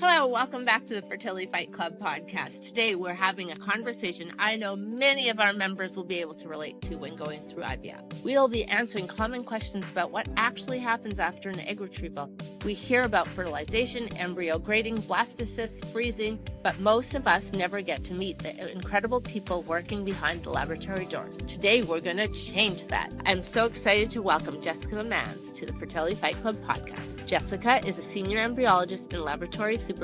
Hello, welcome back to the Fertility Fight Club podcast. Today we're having a conversation I know many of our members will be able to relate to when going through IVF. We'll be answering common questions about what actually happens after an egg retrieval. We hear about fertilization, embryo grading, blastocysts, freezing, but most of us never get to meet the incredible people working behind the laboratory doors. Today we're going to change that. I'm so excited to welcome Jessica Mans to the Fertility Fight Club podcast. Jessica is a senior embryologist and laboratory supervisor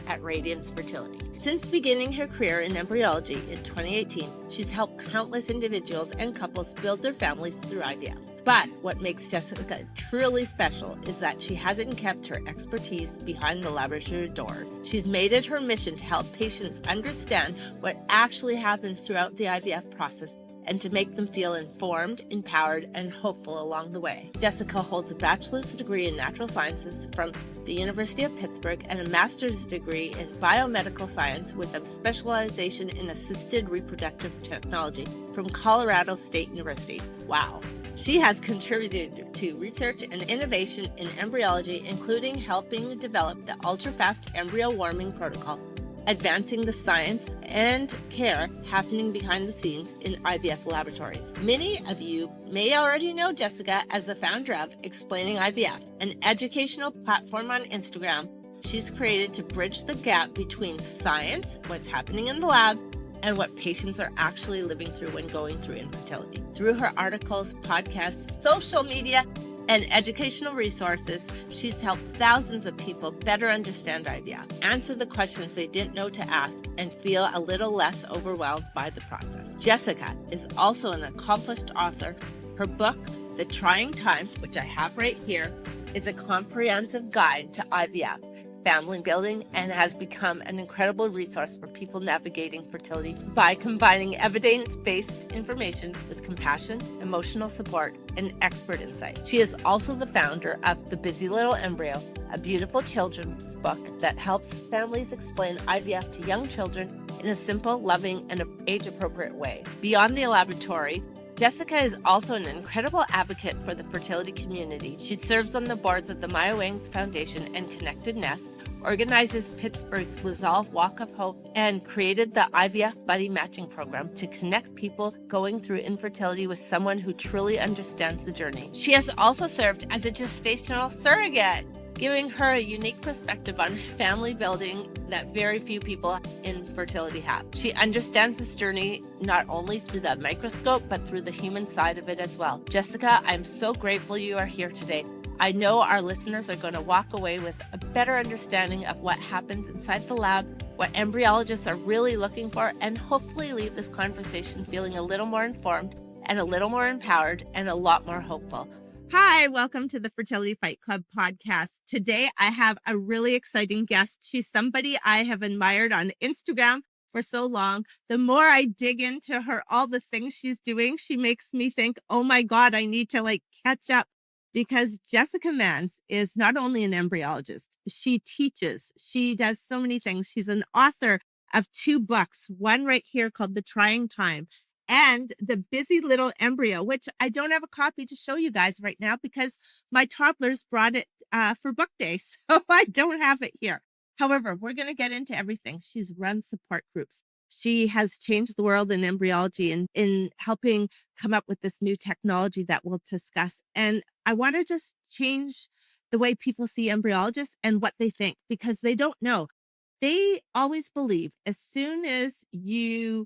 at Radiance Fertility. Since beginning her career in embryology in 2018, she's helped countless individuals and couples build their families through IVF. But what makes Jessica truly special is that she hasn't kept her expertise behind the laboratory doors. She's made it her mission to help patients understand what actually happens throughout the IVF process and to make them feel informed, empowered, and hopeful along the way. Jessica holds a bachelor's degree in natural sciences from the University of Pittsburgh and a master's degree in biomedical science with a specialization in assisted reproductive technology from Colorado State University. Wow. She has contributed to research and innovation in embryology, including helping develop the ultra-fast embryo warming protocol, advancing the science and care happening behind the scenes in IVF laboratories. Many of you may already know Jessica as the founder of Explaining IVF, an educational platform on Instagram she's created to bridge the gap between science, what's happening in the lab, and what patients are actually living through when going through infertility. Through her articles, podcasts, social media, and educational resources, she's helped thousands of people better understand IVF, answer the questions they didn't know to ask, and feel a little less overwhelmed by the process. Jessica is also an accomplished author. Her book, The Trying Time, which I have right here, is a comprehensive guide to IVF, family building, and has become an incredible resource for people navigating fertility by combining evidence-based information with compassion, emotional support, and expert insight. She is also the founder of The Busy Little Embryo, a beautiful children's book that helps families explain IVF to young children in a simple, loving, and age-appropriate way. Beyond the laboratory, Jessica is also an incredible advocate for the fertility community. She serves on the boards of the Maya Wings Foundation and Connected Nest, organizes Pittsburgh's Resolve Walk of Hope, and created the IVF Buddy Matching Program to connect people going through infertility with someone who truly understands the journey. She has also served as a gestational surrogate, giving her a unique perspective on family building that very few people in fertility have. She understands this journey not only through the microscope, but through the human side of it as well. Jessica, I'm so grateful you are here today. I know our listeners are going to walk away with a better understanding of what happens inside the lab, what embryologists are really looking for, and hopefully leave this conversation feeling a little more informed and a little more empowered and a lot more hopeful. Hi, welcome to the Fertility Fight Club podcast. Today, I have a really exciting guest. She's somebody I have admired on Instagram for so long. The more I dig into her, all the things she's doing, she makes me think, oh my God, I need to catch up, because Jessica Mans is not only an embryologist, she teaches, she does so many things. She's an author of 2 books, one right here called The Trying Time, and The Busy Little Embryo, which I don't have a copy to show you guys right now because my toddlers brought it for book day, so I don't have it here. However, we're going to get into everything. She's run support groups. She has changed the world in embryology and in helping come up with this new technology that we'll discuss. And I want to just change the way people see embryologists and what they think, because they don't know. They always believe as soon as you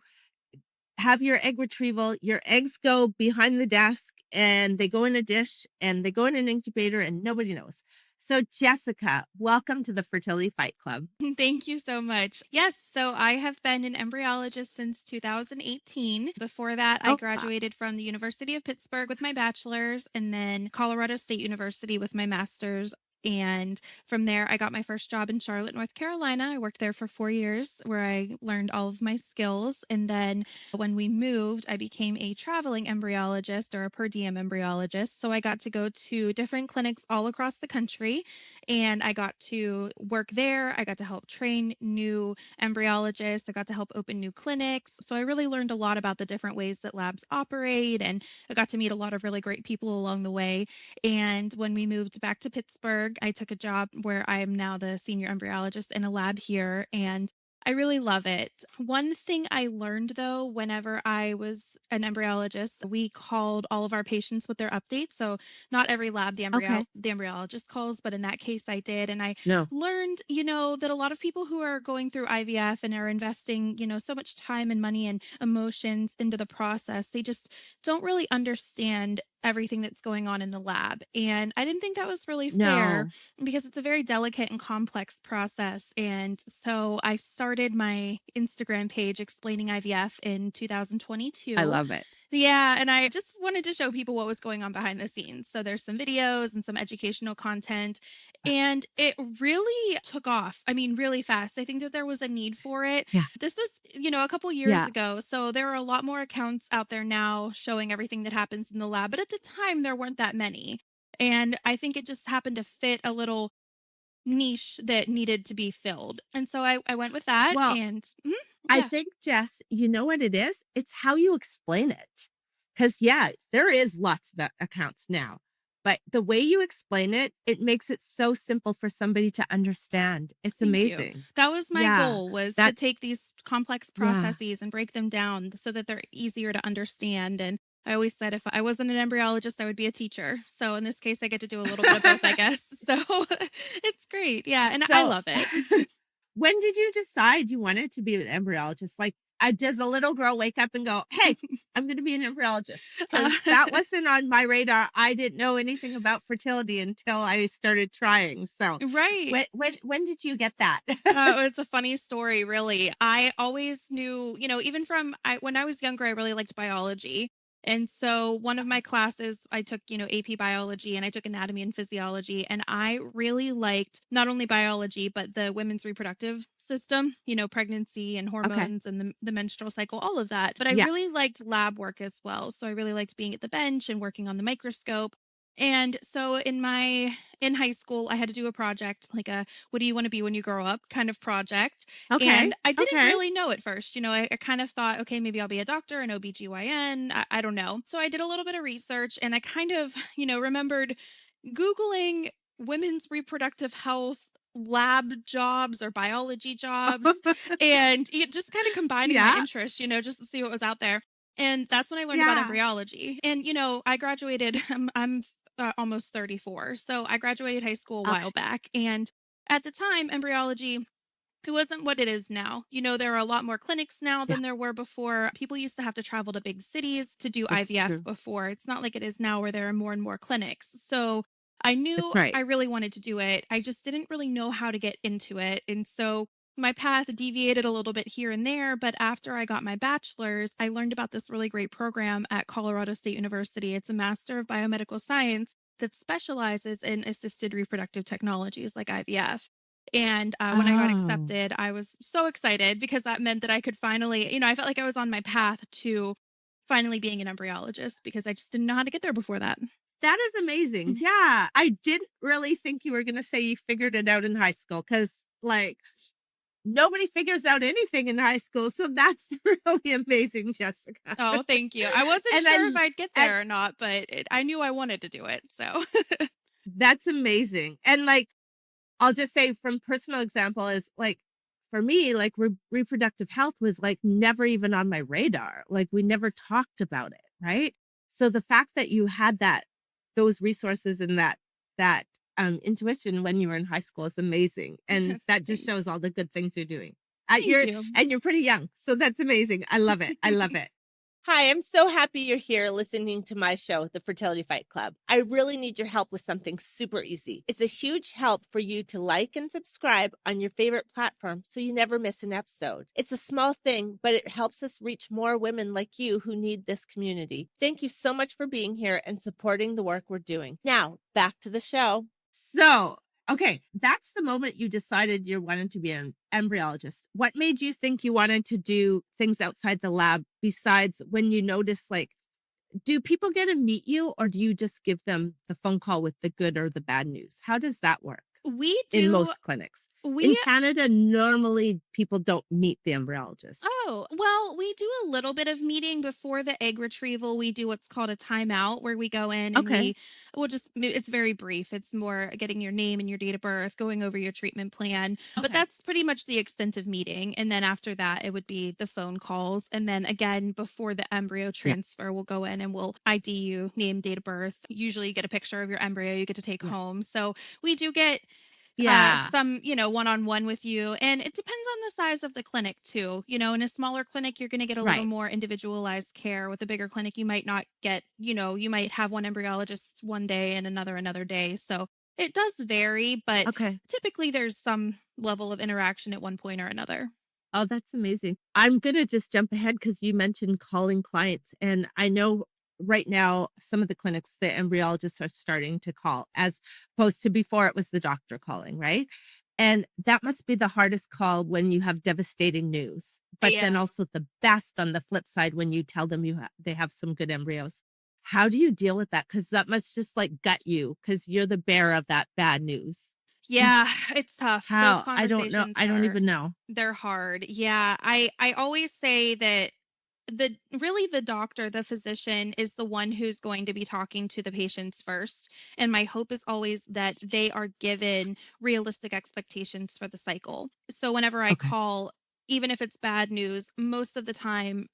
have your egg retrieval, your eggs go behind the desk and they go in a dish and they go in an incubator and nobody knows. So Jessica, welcome to the Fertility Fight Club. Thank you so much. Yes, so I have been an embryologist since 2018. Before that, I graduated from the University of Pittsburgh with my bachelor's and then Colorado State University with my master's. And from there, I got my first job in Charlotte, North Carolina. I worked there for 4 years where I learned all of my skills. And then when we moved, I became a traveling embryologist or a per diem embryologist. So I got to go to different clinics all across the country and I got to work there. I got to help train new embryologists. I got to help open new clinics. So I really learned a lot about the different ways that labs operate. And I got to meet a lot of really great people along the way. And when we moved back to Pittsburgh, Pittsburgh. I took a job where I am now the senior embryologist in a lab here, and I really love it. One thing I learned though, whenever I was an embryologist, we called all of our patients with their updates. So not every lab Okay. the embryologist calls, but in that case I did. And I No. learned, that a lot of people who are going through IVF and are investing, so much time and money and emotions into the process, they just don't really understand everything that's going on in the lab. And I didn't think that was really fair No. because it's a very delicate and complex process. And so I started my Instagram page explaining IVF in I 2022. love it. Yeah, and I just wanted to show people what was going on behind the scenes. So there's some videos and some educational content, and it really took off. I mean, really fast. I think that there was a need for it. Yeah. This was, a couple years Yeah. ago. So there are a lot more accounts out there now showing everything that happens in the lab, but at the time there weren't that many. And I think it just happened to fit a little niche that needed to be filled. And so I went with that Well, and I yeah. think, Jess, you know what it is? It's how you explain it. Because, yeah, there is lots of accounts now, but the way you explain it, it makes it so simple for somebody to understand. It's Thank you. amazing. That was my Yeah. goal, was to That, take these complex yeah. processes and break them down so that they're easier to understand. And I always said if I wasn't an embryologist, I would be a teacher. So in this case, I get to do a little bit of both, I guess. So it's great. Yeah. And I So, love it. when did you decide you wanted to be an embryologist? Like, does a little girl wake up and go, "Hey, I'm going to be an embryologist"? Because that wasn't on my radar. I didn't know anything about fertility until I started trying. So, Right. when did you get that? It's a funny story, really. I always knew, even when I was younger, I really liked biology. And so one of my classes, I took, AP biology and I took anatomy and physiology. And I really liked not only biology, but the women's reproductive system, pregnancy and Okay. hormones and the menstrual cycle, all of that. But I Yeah. really liked lab work as well. So I really liked being at the bench and working on the microscope. And so in high school, I had to do a project, like a what do you want to be when you grow up kind of project. Okay. And I didn't Okay. really know at first. I kind of thought, okay, maybe I'll be a doctor, an OBGYN. I don't know. So I did a little bit of research and I kind of, remembered Googling women's reproductive health lab jobs or biology jobs and just kind of combining my Yeah. interests, just to see what was out there. And that's when I learned about Yeah. embryology. And, I graduated, I'm almost 34. So I graduated high school a while Okay. back. And at the time, embryology, it wasn't what it is now. There are a lot more clinics now Yeah. than there were before. People used to have to travel to big cities to do That's IVF true. before. It's not like it is now where there are more and more clinics. So I knew That's right. I really wanted to do it. I just didn't really know how to get into it. And so my path deviated a little bit here and there. But after I got my bachelor's, I learned about this really great program at Colorado State University. It's a Master of Biomedical Science that specializes in assisted reproductive technologies like IVF. And when I got Oh. accepted, I was so excited because that meant that I could finally, I felt like I was on my path to finally being an embryologist because I just didn't know how to get there before that. That is amazing. Yeah. I didn't really think you were going to say you figured it out in high school because, like, nobody figures out anything in high school. So that's really amazing, Jessica. Oh, thank you. I wasn't And sure if I'd get and there or not, but I knew I wanted to do it. So, that's amazing. And like, I'll just say from personal example is like, for me, like reproductive health was like never even on my radar. Like we never talked about it. Right. So the fact that you had those resources and that intuition when you were in high school is amazing. And that just thanks. shows all the good things you're doing. Thank you. You're pretty young. So that's amazing. I love it. I love it. Hi, I'm so happy you're here listening to my show, The Fertility Fight Club. I really need your help with something super easy. It's a huge help for you to like and subscribe on your favorite platform so you never miss an episode. It's a small thing, but it helps us reach more women like you who need this community. Thank you so much for being here and supporting the work we're doing. Now, back to the show. So, okay, that's the moment you decided you wanted to be an embryologist. What made you think you wanted to do things outside the lab besides when you notice, like, do people get to meet you or do you just give them the phone call with the good or the bad news? How does that work We in do most clinics? In We Canada, normally people don't meet the embryologist. Oh, well, we do a little bit of meeting before the egg retrieval. We do what's called a timeout where we go in and Okay. it's very brief. It's more getting your name and your date of birth, going over your treatment plan. But Okay. that's pretty much the extent of meeting. And then after that, it would be the phone calls. And then again, before the embryo Yeah. transfer, we'll go in and we'll ID you, name, date of birth. Usually you get a picture of your embryo you get to take Yeah. home. So we do get Yeah. some, one-on-one with you. And it depends on the size of the clinic too. In a smaller clinic, you're going to get a little Right. more individualized care. With a bigger clinic, you might not get, you might have one embryologist one day and another day. So it does vary, but Okay. typically there's some level of interaction at one point or another. Oh, that's amazing. I'm gonna just jump ahead because you mentioned calling clients, and I know right now some of the clinics, the embryologists are starting to call as opposed to before it was the doctor calling, right? And that must be the hardest call when you have devastating news, but then Yeah. also the best on the flip side when you tell them they have some good embryos. How do you deal with that? Because that must just like gut you because you're the bearer of that bad news. Yeah, it's tough. Those How? I don't know. conversations I don't even know. they're hard. Yeah, I always say that the doctor, the physician is the one who's going to be talking to the patients first. And my hope is always that they are given realistic expectations for the cycle. So whenever I Okay. call, even if it's bad news, most of the time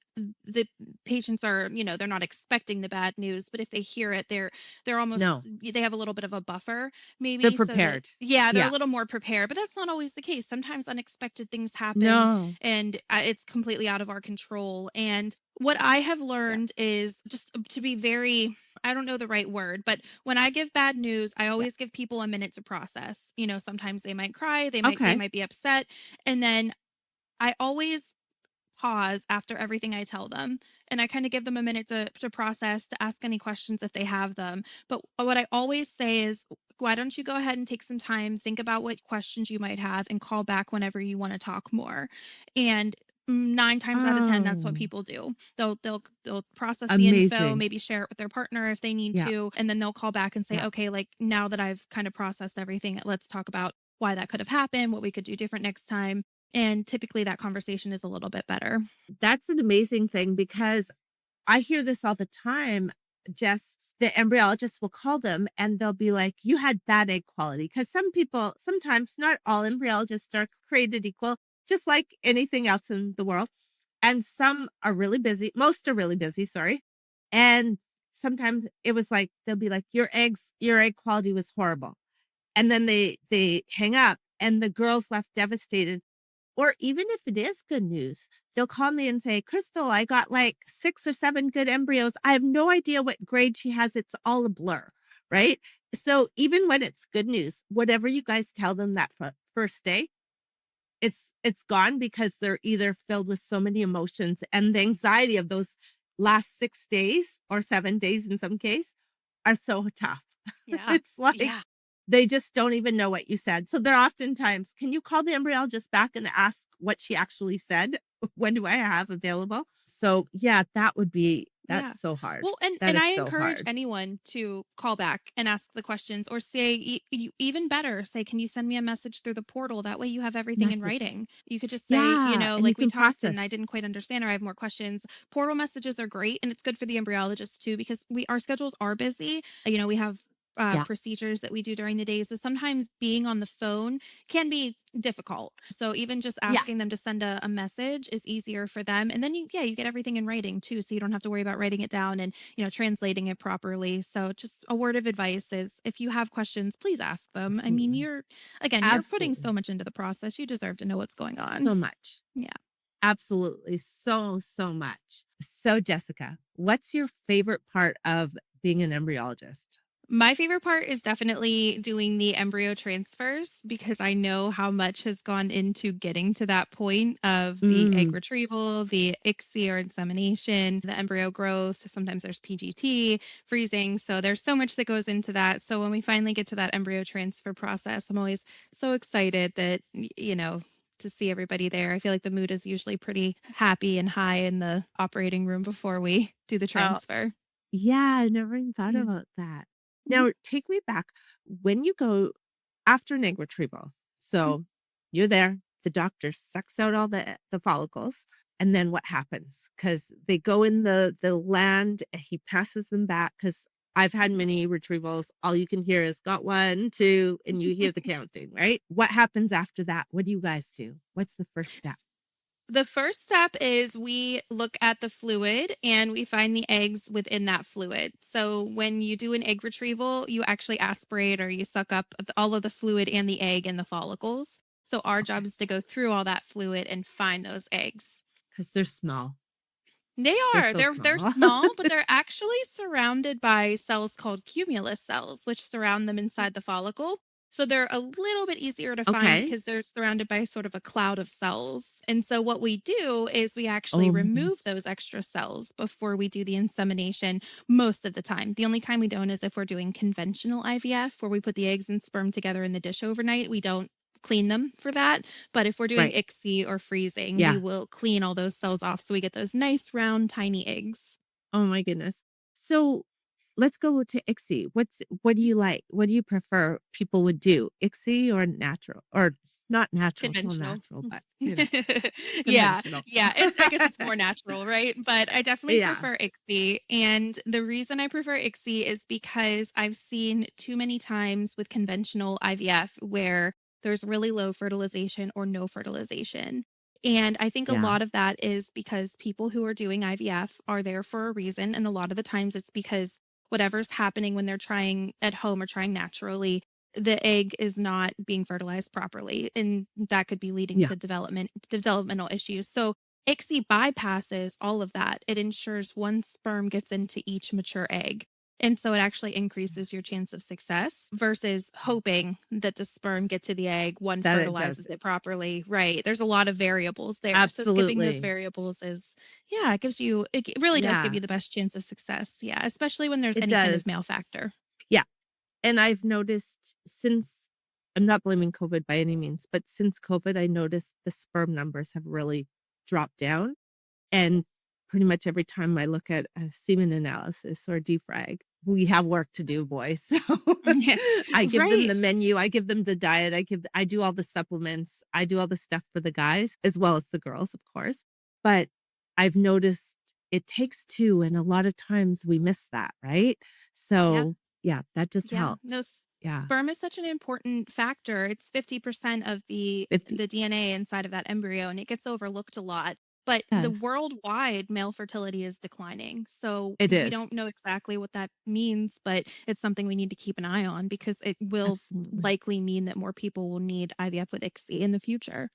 the patients are, they're not expecting the bad news, but if they hear it, they're almost No. they have a little bit of a buffer They're maybe so that prepared. yeah, they're a Yeah. little more prepared, but that's not always the case. Sometimes unexpected things happen No. and it's completely out of our control. And what I have Yeah. learned is just to be very, I don't know the right word, but when I give bad news, I Yeah. always give people a minute to process. Sometimes they might cry, they Okay. might be upset, and then I always pause after everything I tell them. And I kind of give them a minute to process, to ask any questions if they have them. But what I always say is, why don't you go ahead and take some time, think about what questions you might have, and call back whenever you want to talk more. And 9 times out of 10, that's what Oh, people do. They'll process the info, amazing. maybe share it with their partner if they need Yeah. to, and then they'll call back and say, Yeah. okay, like now that I've kind of processed everything, let's talk about why that could have happened, what we could do different next time. And typically that conversation is a little bit better. That's an amazing thing because I hear this all the time. Jess, the embryologist will call them and they'll be like, you had bad egg quality. Because some people, sometimes not all embryologists are created equal, just like anything else in the world. And some are really busy. Most are really busy, sorry. And sometimes it was like, they'll be like, your egg quality was horrible. And then they hang up and the girl's left devastated. Or even if it is good news, they'll call me and say, Crystal, I got like 6 or 7 good embryos. I have no idea what grade she has. It's all a blur. Right. So even when it's good news, whatever you guys tell them that first day, it's gone because they're either filled with so many emotions and the anxiety of those last 6 days or 7 days in some case are so tough. Yeah. It's like Yeah. they just don't even know what you said. So they're oftentimes, can you call the embryologist back and ask what she actually said? When do I have available? So yeah, Yeah. that's so hard. Well, and That and is I so encourage hard. anyone to call back and ask the questions or say even better, say, can you send me a message through the portal? That way you have everything in Message. writing. You could just say, Yeah. And you like we can talked and I process. didn't quite understand or I have more questions. Portal messages are great and it's good for the embryologist too because our schedules are busy. We have Yeah. procedures that we do during the day. So sometimes being on the phone can be difficult. So even just Yeah. asking them to send a message is easier for them. And then you get everything in writing too. So you don't have to worry about writing it down and, translating it properly. So just a word of advice is if you have questions, please ask them. I mean, Absolutely. you're putting so Absolutely. much into the process. You deserve to know what's going on. So much. Yeah. Absolutely. So, so much. So, Jessica, what's your favorite part of being an embryologist? My favorite part is definitely doing the embryo transfers because I know how much has gone into getting to that point of the egg Mm. retrieval, the ICSI or insemination, the embryo growth. Sometimes there's PGT, freezing. So there's so much that goes into that. So when we finally get to that embryo transfer process, I'm always so excited that, to see everybody there. I feel like the mood is usually pretty happy and high in the operating room before we do the Oh, transfer. yeah. I never even thought Yeah. about that. Mhm. Now, take me back when you go after an egg retrieval. Mhm. So, You're there. The doctor sucks out all the follicles. And then what happens? Because they go in the land, and he passes them back. Because I've had many retrievals. All you can hear is got 1, 2, and you hear the counting, right? What happens after that? What do you guys do? What's the first step? The first step is we look at the fluid and we find the eggs within that fluid. So when you do an egg retrieval, you actually aspirate or you suck up all of the fluid and the egg and the follicles. So our Okay. job is to go through all that fluid and find those eggs. Because they're small. They They're are. so They're small. small, but they're actually surrounded by cells called cumulus cells, which surround them inside the follicle. So they're a little bit easier to find Okay. because they're surrounded by sort of a cloud of cells. And so what we do is we actually Oh my remove goodness. those extra cells before we do the insemination most of the time. The only time we don't is if we're doing conventional IVF, where we put the eggs and sperm together in the dish overnight. We don't clean them for that. But if we're doing Right. ICSI or freezing, we Yeah. will clean all those cells off so we get those nice, round, tiny eggs. Oh my goodness. So let's go to ICSI. What do you like? What do you prefer people would do? ICSI or natural? Or not natural, it's all Conventional. natural, but Yeah, conventional. yeah, I guess it's more natural, right? But I definitely Yeah. prefer ICSI, and the reason I prefer ICSI is because I've seen too many times with conventional IVF where there's really low fertilization or no fertilization, and I think a Yeah. lot of that is because people who are doing IVF are there for a reason, and a lot of the times it's because whatever's happening when they're trying at home or trying naturally, the egg is not being fertilized properly, and that could be leading Yeah. to developmental issues. So ICSI bypasses all of that. It ensures one sperm gets into each mature egg. And so it actually increases your chance of success versus hoping that the sperm gets to the egg, one That it does fertilizes it. it properly. Right. There's a lot of variables there. So skipping those Absolutely. variables is, yeah, it really does give Yeah. you the best chance of success. Yeah. Especially when there's It any kind of does. male factor. Yeah. And I've noticed since I'm not blaming COVID by any means, but since COVID, I noticed the sperm numbers have really dropped down. And pretty much every time I look at a semen analysis or defrag, we have work to do, boys. So I give them Right. the menu, I give them the diet, I do all the supplements, I do all the stuff for the guys as well as the girls, of course. But I've noticed it takes two, and a lot of times we miss that, right? Yeah. So yeah, that just Yeah. No, helps. Yeah. sperm is such an important factor. It's 50% of the 50 the DNA inside of that embryo, and it gets overlooked a lot. But the yes, worldwide male fertility is declining. So it we is. don't know exactly what that means, but it's something we need to keep an eye on because it will Absolutely. likely mean that more people will need IVF with ICSI in the future.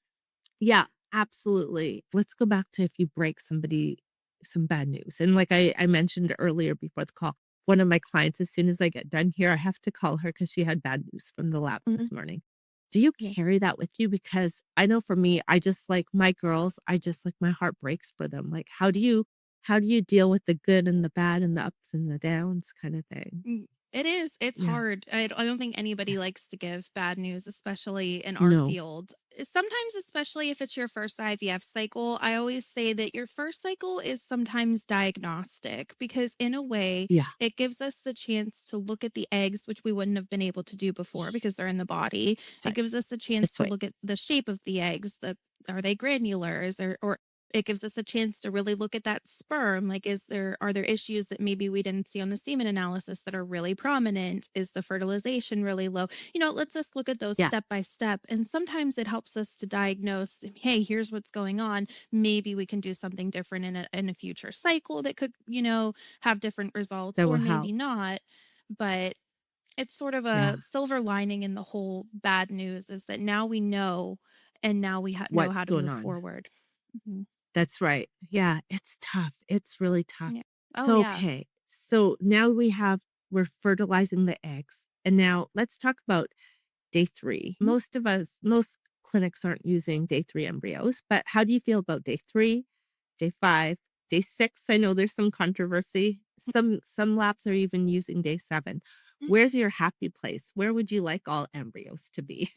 Yeah, absolutely. Let's go back to if you break somebody some bad news. And like I mentioned earlier before the call, one of my clients, as soon as I get done here, I have to call her because she had bad news from the lab Mhm. this morning. Do you Yeah. carry that with you? Because I know for me, I just like my girls, I just like my heart breaks for them. Like how do you deal with the good and the bad and the ups and the downs kind of thing? It is. It's Yeah. hard. I don't think Yeah. anybody likes to give bad news, especially in our No. field. Sometimes, especially if it's your first IVF cycle, I always say that your first cycle is sometimes diagnostic because, in a way, Yeah. it gives us the chance to look at the eggs, which we wouldn't have been able to do before because they're in the body. That's It right. gives us the chance That's to right. look at the shape of the eggs. Are they granulars or it gives us a chance to really look at that sperm. Like, are there issues that maybe we didn't see on the semen analysis that are really prominent? Is the fertilization really low? It lets us look at those Yeah. step by step. And sometimes it helps us to diagnose, hey, here's what's going on. Maybe we can do something different in a future cycle that could, have different results, That will or help. maybe not. But it's sort of a Yeah. silver lining in the whole bad news is that now we know, and now we know What's how to going move on? forward. Mhm. That's right. Yeah, it's tough. It's really tough. Yeah. Oh, So, yeah. okay. So now we're fertilizing the eggs. And now let's talk about day 3. Mhm. Most clinics aren't using day 3 embryos, but how do you feel about day 3, day 5, day 6? I know there's some controversy. Some labs are even using day 7. Where's your happy place? Where would you like all embryos to be?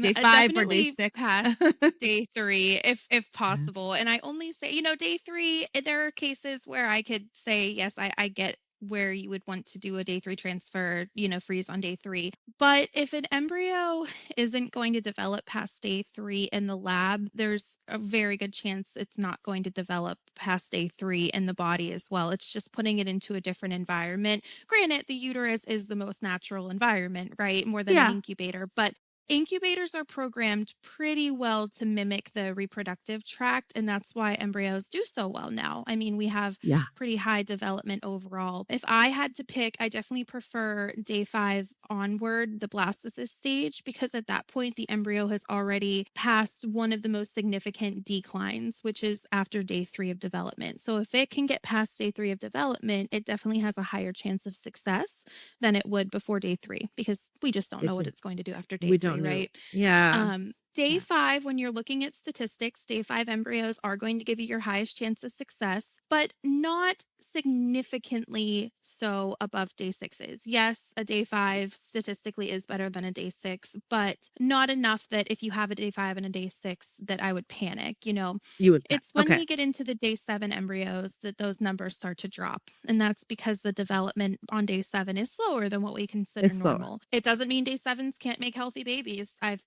Day 5 or day Definitely 6? past day 3 if possible, and I only say, day 3, there are cases where I could say, "Yes, I get where you would want to do a day 3 transfer, freeze on day 3. But if an embryo isn't going to develop past day 3 in the lab, there's a very good chance it's not going to develop past day 3 in the body as well. It's just putting it into a different environment. Granted, the uterus is the most natural environment, right? More than an Yeah. incubator, but incubators are programmed pretty well to mimic the reproductive tract, and that's why embryos do so well now. I mean, we have Yeah. pretty high development overall. If I had to pick, I definitely prefer day 5 onward, the blastocyst stage, because at that point, the embryo has already passed one of the most significant declines, which is after day 3 of development. So if it can get past day 3 of development, it definitely has a higher chance of success than it would before day 3, because we just don't know what it's going to do after day We 3, don't know. right? Yeah. Day Yeah. 5, when you're looking at statistics, day 5 embryos are going to give you your highest chance of success, but not significantly so above day 6's. Yes, a day 5 statistically is better than a day 6, but not enough that if you have a day 5 and a day 6 that I would panic. You would. It's when Okay. we get into the day 7 embryos that those numbers start to drop. And that's because the development on day 7 is slower than what we consider It's slower. normal. It doesn't mean day 7s can't make healthy babies. I've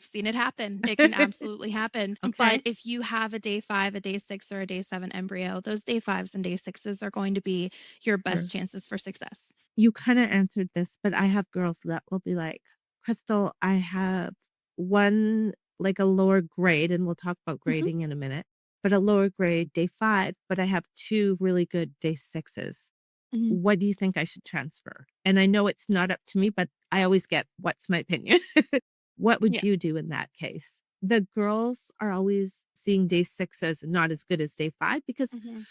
seen it happen. It can absolutely happen. Okay. But if you have a day 5, a day 6, or a day 7 embryo, those day 5s and day 6s are going to be your best chances for success. You kind of answered this, but I have girls that will be like, Crystal, I have one, like a lower grade, and we'll talk about grading in a minute, but a lower grade day 5, but I have 2 really good day 6s. Mhm. What do you think I should transfer? And I know it's not up to me, but I always get, what's my opinion? What would Yeah. you do in that case? The girls are always seeing day 6 as not as good as day 5 because Mhm.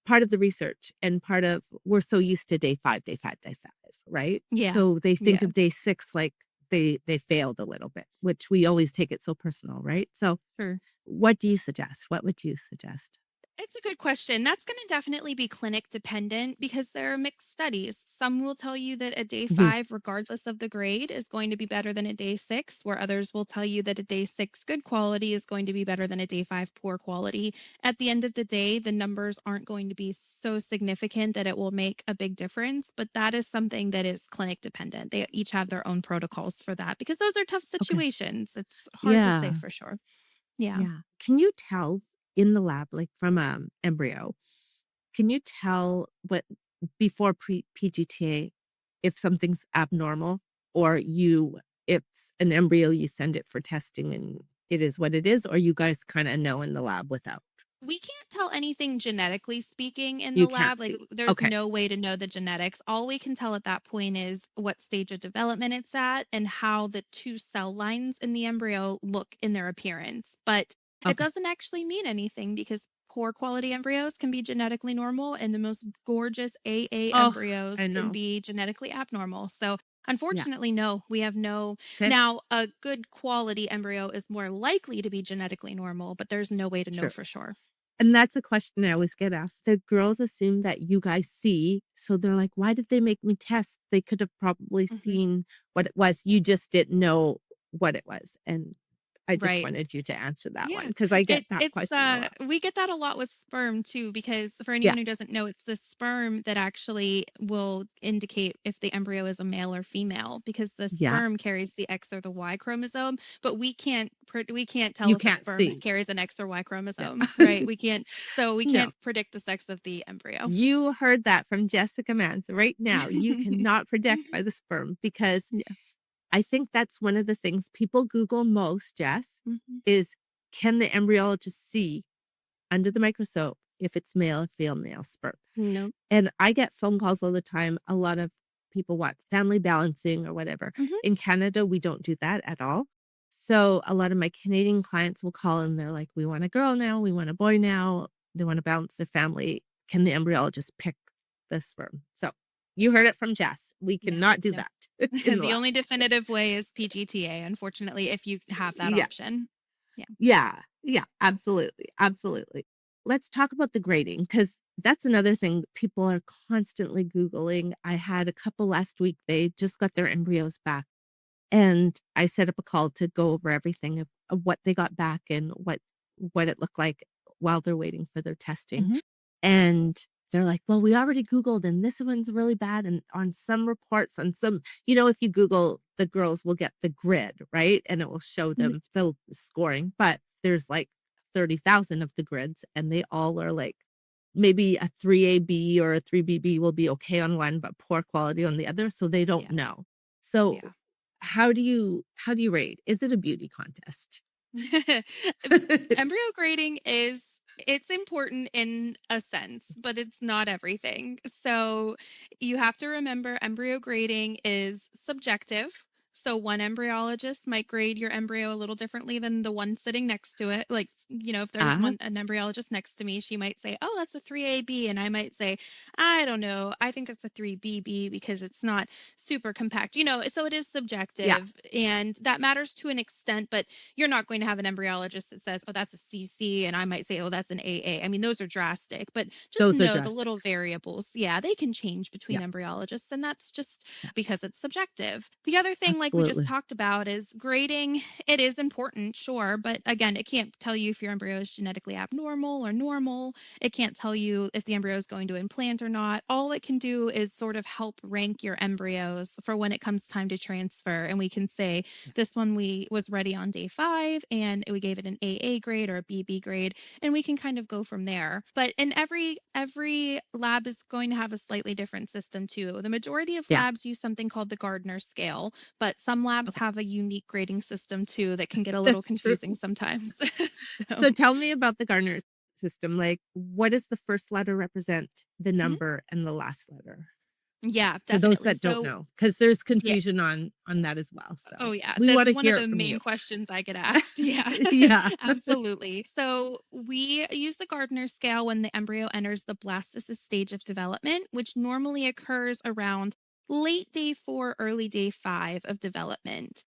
part of the research and part of we're so used to day 5, day 5, day 5, right? Yeah. So they think Yeah. of day 6 like they failed a little bit, which we always take it so personal, right? So Sure. what do you suggest? What would you suggest? It's a good question. That's going to definitely be clinic dependent because there are mixed studies. Some will tell you that a day Mhm. 5, regardless of the grade, is going to be better than a day 6, where others will tell you that a day 6 good quality is going to be better than a day 5 poor quality. At the end of the day, the numbers aren't going to be so significant that it will make a big difference, but that is something that is clinic dependent. They each have their own protocols for that because those are tough Okay. situations. It's hard to say Yeah. for sure. Yeah. Yeah. Can you tell in the lab, like from embryo, can you tell what before PGTA if something's abnormal or it's an embryo, you send it for testing and it is what it is, or you guys kind of know in the lab without? We can't tell anything genetically speaking in the You can't lab. Like, see. there's Okay. no way to know the genetics. All we can tell at that point is what stage of development it's at and how the 2 cell lines in the embryo look in their appearance. But it Okay. doesn't actually mean anything because poor quality embryos can be genetically normal and the most gorgeous AA Oh, embryos I can know. be genetically abnormal. So, Yeah. unfortunately, no, we have no. Okay. Now, a good quality embryo is more likely to be genetically normal, but there's no way to know True. for sure. And that's a question I always get asked. The girls assume that you guys see, so they're like, "Why did they make me test? They could have probably Mhm. seen what it was. You just didn't know what it was." And I just Right. wanted you to answer that one Yeah. because I get It that it's question a lot. we get that a lot with sperm too, because for Yeah. anyone who doesn't know, it's the sperm that actually will indicate if the embryo is a male or female, because the Yeah. sperm carries the X or the Y chromosome, but we can't tell You if a can't sperm see. carries an X or Y Yeah. chromosome, right? We No. can't predict the sex of the embryo. You heard that from Jessica Mans. Right now, you cannot predict by the sperm because Yeah. I think that's one of the things people Google most, Jess, Mhm. is can the embryologist see under the microscope if it's male or female sperm? No. And I get phone calls all the time. A lot of people want family balancing or whatever. Mhm. In Canada, we don't do that at all. So a lot of my Canadian clients will call and they're like, we want a girl now, we want a boy now. They want to balance their family. Can the embryologist pick the sperm? So you heard it from Jess. We Yeah. cannot do No. that in the The lab. only definitive way is PGTA, unfortunately, if you have that Yeah. option. Yeah. Yeah. Yeah. Absolutely. Absolutely. Let's talk about the grading because that's another thing people are constantly Googling. I had a couple last week. They just got their embryos back. And I set up a call to go over everything of what they got back and what it looked like while they're waiting for their testing. Mhm. And they're like, "Well, we already Googled and this one's really bad." And on some reports, on some, if you Google, the girls will get the grid, right? And it will show Mhm. them the scoring, but there's like 30,000 of the grids and they all are like maybe a 3AB or a 3BB will be okay on one, but poor quality on the other. So they don't Yeah. know. So Yeah. how do you rate? Is it a beauty contest? Embryo grading it's important in a sense, but it's not everything. So you have to remember embryo grading is subjective. So one embryologist might grade your embryo a little differently than the one sitting next to it. Like, if there's Ah, an embryologist next to me, she might say, "Oh, that's a 3AB." And I might say, "I don't know. I think that's a 3BB because it's not super compact." So it is yeah, subjective and that matters to an extent, but you're not going to have an embryologist that says, "Oh, that's a CC," and I might say, "Oh, that's an AA." I mean, those are drastic, but just those are know the drastic. little variables. Yeah, they can change between Yeah, embryologists, and that's just yeah, because it's subjective. The other thing, like we just absolutely. talked about, is grading. It is important, sure, but again, it can't tell you if your embryo is genetically abnormal or normal. It can't tell you if the embryo is going to implant or not. All it can do is sort of help rank your embryos for when it comes time to transfer. And we can say, Yeah, this one we was ready on day 5 and we gave it an AA grade or a BB grade and we can kind of go from there. But in every lab is going to have a slightly different system too. The majority of yeah, labs use something called the Gardner scale, but some labs okay. have a unique grading system too that can get a little That's true. confusing sometimes. so So tell me about the Gardner system. Like, what does the first letter represent, the mhm. number, and the last letter? Yeah, For those definitely. that don't So know, because there's yeah. confusion on that as well. Oh, So yeah. we That's wanna one of hear the it from main you. questions I get asked. Yeah, Yeah. absolutely. So we use the Gardner scale when the embryo enters the blastocyst stage of development, which normally occurs around late day 4, early day 5 of development.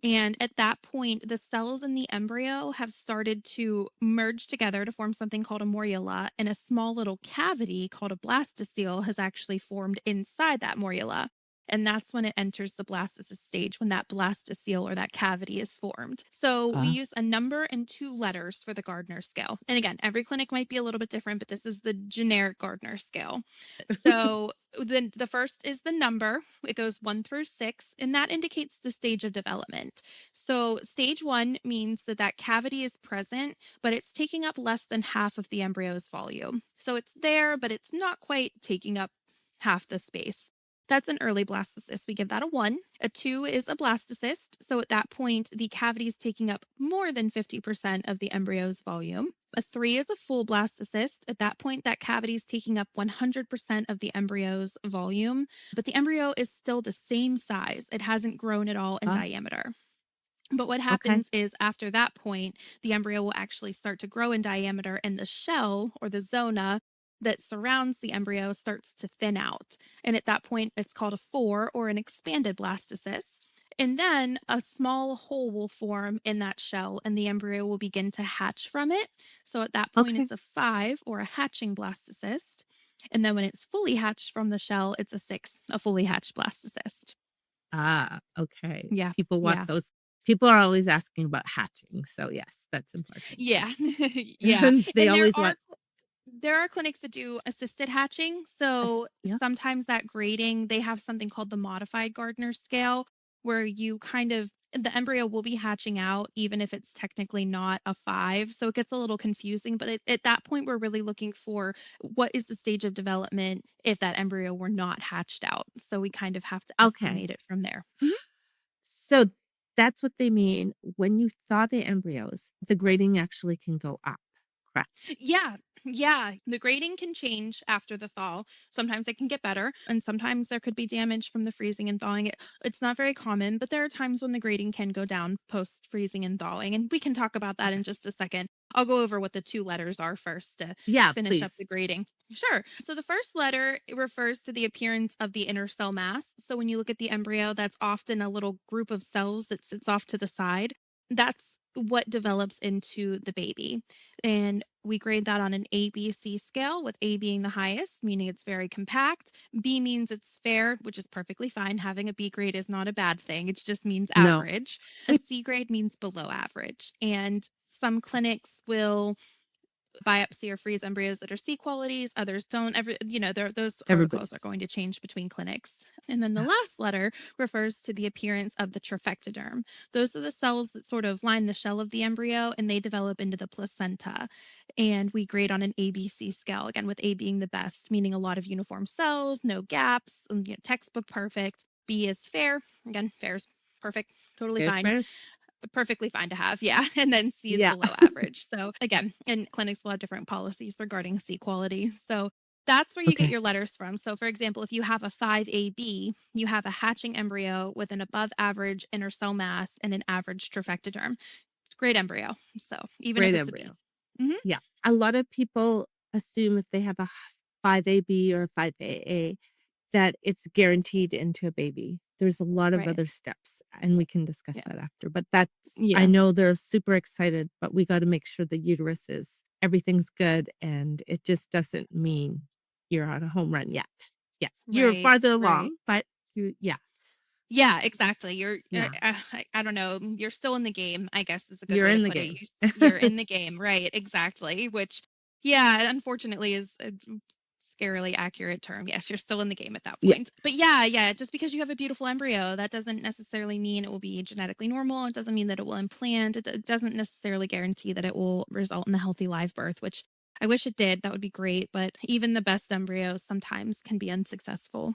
And at that point, the cells in the embryo have started to merge together to form something called a morula, and a small little cavity called a blastocele has actually formed inside that morula. And that's when it enters the blastocyst stage, when that blastocele or that cavity is formed. So we Uh, use a number and 2 letters for the Gardner scale. And again, every clinic might be a little bit different, but this is the generic Gardner scale. So then the first is the number. It goes 1 through 6, and that indicates the stage of development. So stage 1 means that that cavity is present, but it's taking up less than half of the embryo's volume. So it's there, but it's not quite taking up half the space. That's an early blastocyst. We give that a 1. A 2 is a blastocyst. So at that point, the cavity is taking up more than 50% of the embryo's volume. A 3 is a full blastocyst. At that point, that cavity is taking up 100% of the embryo's volume, but the embryo is still the same size. It hasn't grown at all in uh, diameter. But what okay. happens is after that point, the embryo will actually start to grow in diameter, and the shell or the zona that surrounds the embryo starts to thin out. And at that point, it's called a 4 or an expanded blastocyst. And then a small hole will form in that shell, and the embryo will begin to hatch from it. So at that point, Okay. it's a 5 or a hatching blastocyst. And then when it's fully hatched from the shell, it's a 6, a fully hatched blastocyst. Okay. Yeah. People want Yeah. those people are always asking about hatching, so yes, that's important. Yeah. Yeah. They And always want there are clinics that do assisted hatching. So yeah, sometimes that grading, they have something called the modified Gardner scale, where you kind of the embryo will be hatching out even if it's technically not a 5. So it gets a little confusing, but at that point we're really looking for what is the stage of development if that embryo were not hatched out. So we kind of have to okay. estimate it from there. So that's what they mean when you thaw the embryos, the grading actually can go up, correct? Yeah. Yeah. The grading can change after the thaw. Sometimes it can get better, and sometimes there could be damage from the freezing and thawing. It's not very common, but there are times when the grading can go down post freezing and thawing. And we can talk about that in Okay. just a second. I'll go over what the 2 letters are first to Yeah, finish up the please. grading. Sure. So the first letter it refers to the appearance of the inner cell mass. So when you look at the embryo, that's often a little group of cells that sits off to the side. That's what develops into the baby. And we grade that on an ABC scale, with A being the highest, meaning it's very compact. B means it's fair, which is perfectly fine. Having a B grade is not a bad thing, it just means No. average. A C grade means below average. And some clinics will biopsy or freeze embryos that are C qualities, others don't. Those protocols are Everybody's. going to change between clinics. And then the Yeah. last letter refers to the appearance of the trophectoderm. Those are the cells that sort of line the shell of the embryo and they develop into the placenta. And we grade on an ABC scale, again, with A being the best, meaning a lot of uniform cells, no gaps, textbook perfect. B is fair. Again, fair is perfect, totally There's fine, bears. perfectly fine to have. Yeah. And then C is Yeah. below average. So again, and clinics will have different policies regarding C quality. So that's where you get Okay. your letters from. So for example, if you have a 5AB, you have a hatching embryo with an above average inner cell mass and an average trophectoderm. Great embryo. So even if Great it's a B. embryo. Mhm. Yeah. A lot of people assume if they have a 5AB or a 5AA that it's guaranteed into a baby. There's a lot of Right. other steps, and we can discuss Yeah. that after. But that's I Yeah. know they're super excited, but we gotta make sure the uterus is everything's good, and it just doesn't mean you're on a home run yet. Yeah. You're Right. farther Right. along, but yeah, Yeah, exactly. yeah. I don't know. You're still in the game, I guess is a good You're way to in the put it. game. You're in the game, right? Exactly. Which, yeah, unfortunately is a scarily accurate term. Yes, you're still in the game at that Yeah, point. But yeah, just because you have a beautiful embryo, that doesn't necessarily mean it will be genetically normal. It doesn't mean that it will implant. It doesn't necessarily guarantee that it will result in a healthy live birth, which I wish it did. That would be great. But even the best embryos sometimes can be unsuccessful.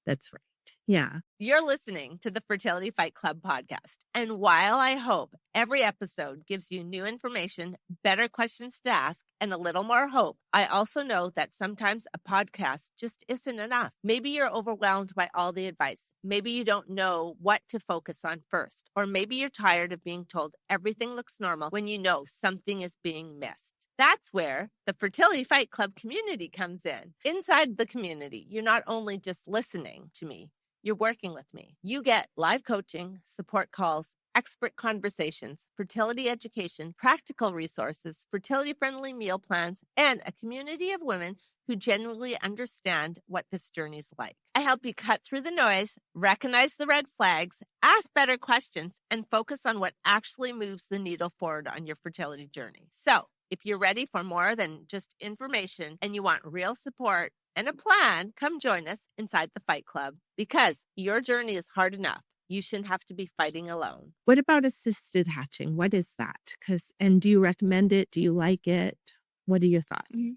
that's right. Yeah, You're listening to the Fertility Fight Club podcast. And while I hope every episode gives you new information, better questions to ask, and a little more hope, I also know that sometimes a podcast just isn't enough. Maybe you're overwhelmed by all the advice. Maybe you don't know what to focus on first. Or maybe you're tired of being told everything looks normal when you know something is being missed. That's where the Fertility Fight Club community comes in. Inside the community, you're not only just listening to me, you're working with me. You get live coaching, support calls, expert conversations, fertility education, practical resources, fertility friendly meal plans, and a community of women who genuinely understand what this journey's like. I help you cut through the noise, recognize the red flags, ask better questions, and focus on what actually moves the needle forward on your fertility journey. So, if you're ready for more than just information and you want real support and a plan, come join us inside the Fight Club because your journey is hard enough. You shouldn't have to be fighting alone. what about assisted hatching? What is that? And do you recommend it? Do you like it? What are your thoughts?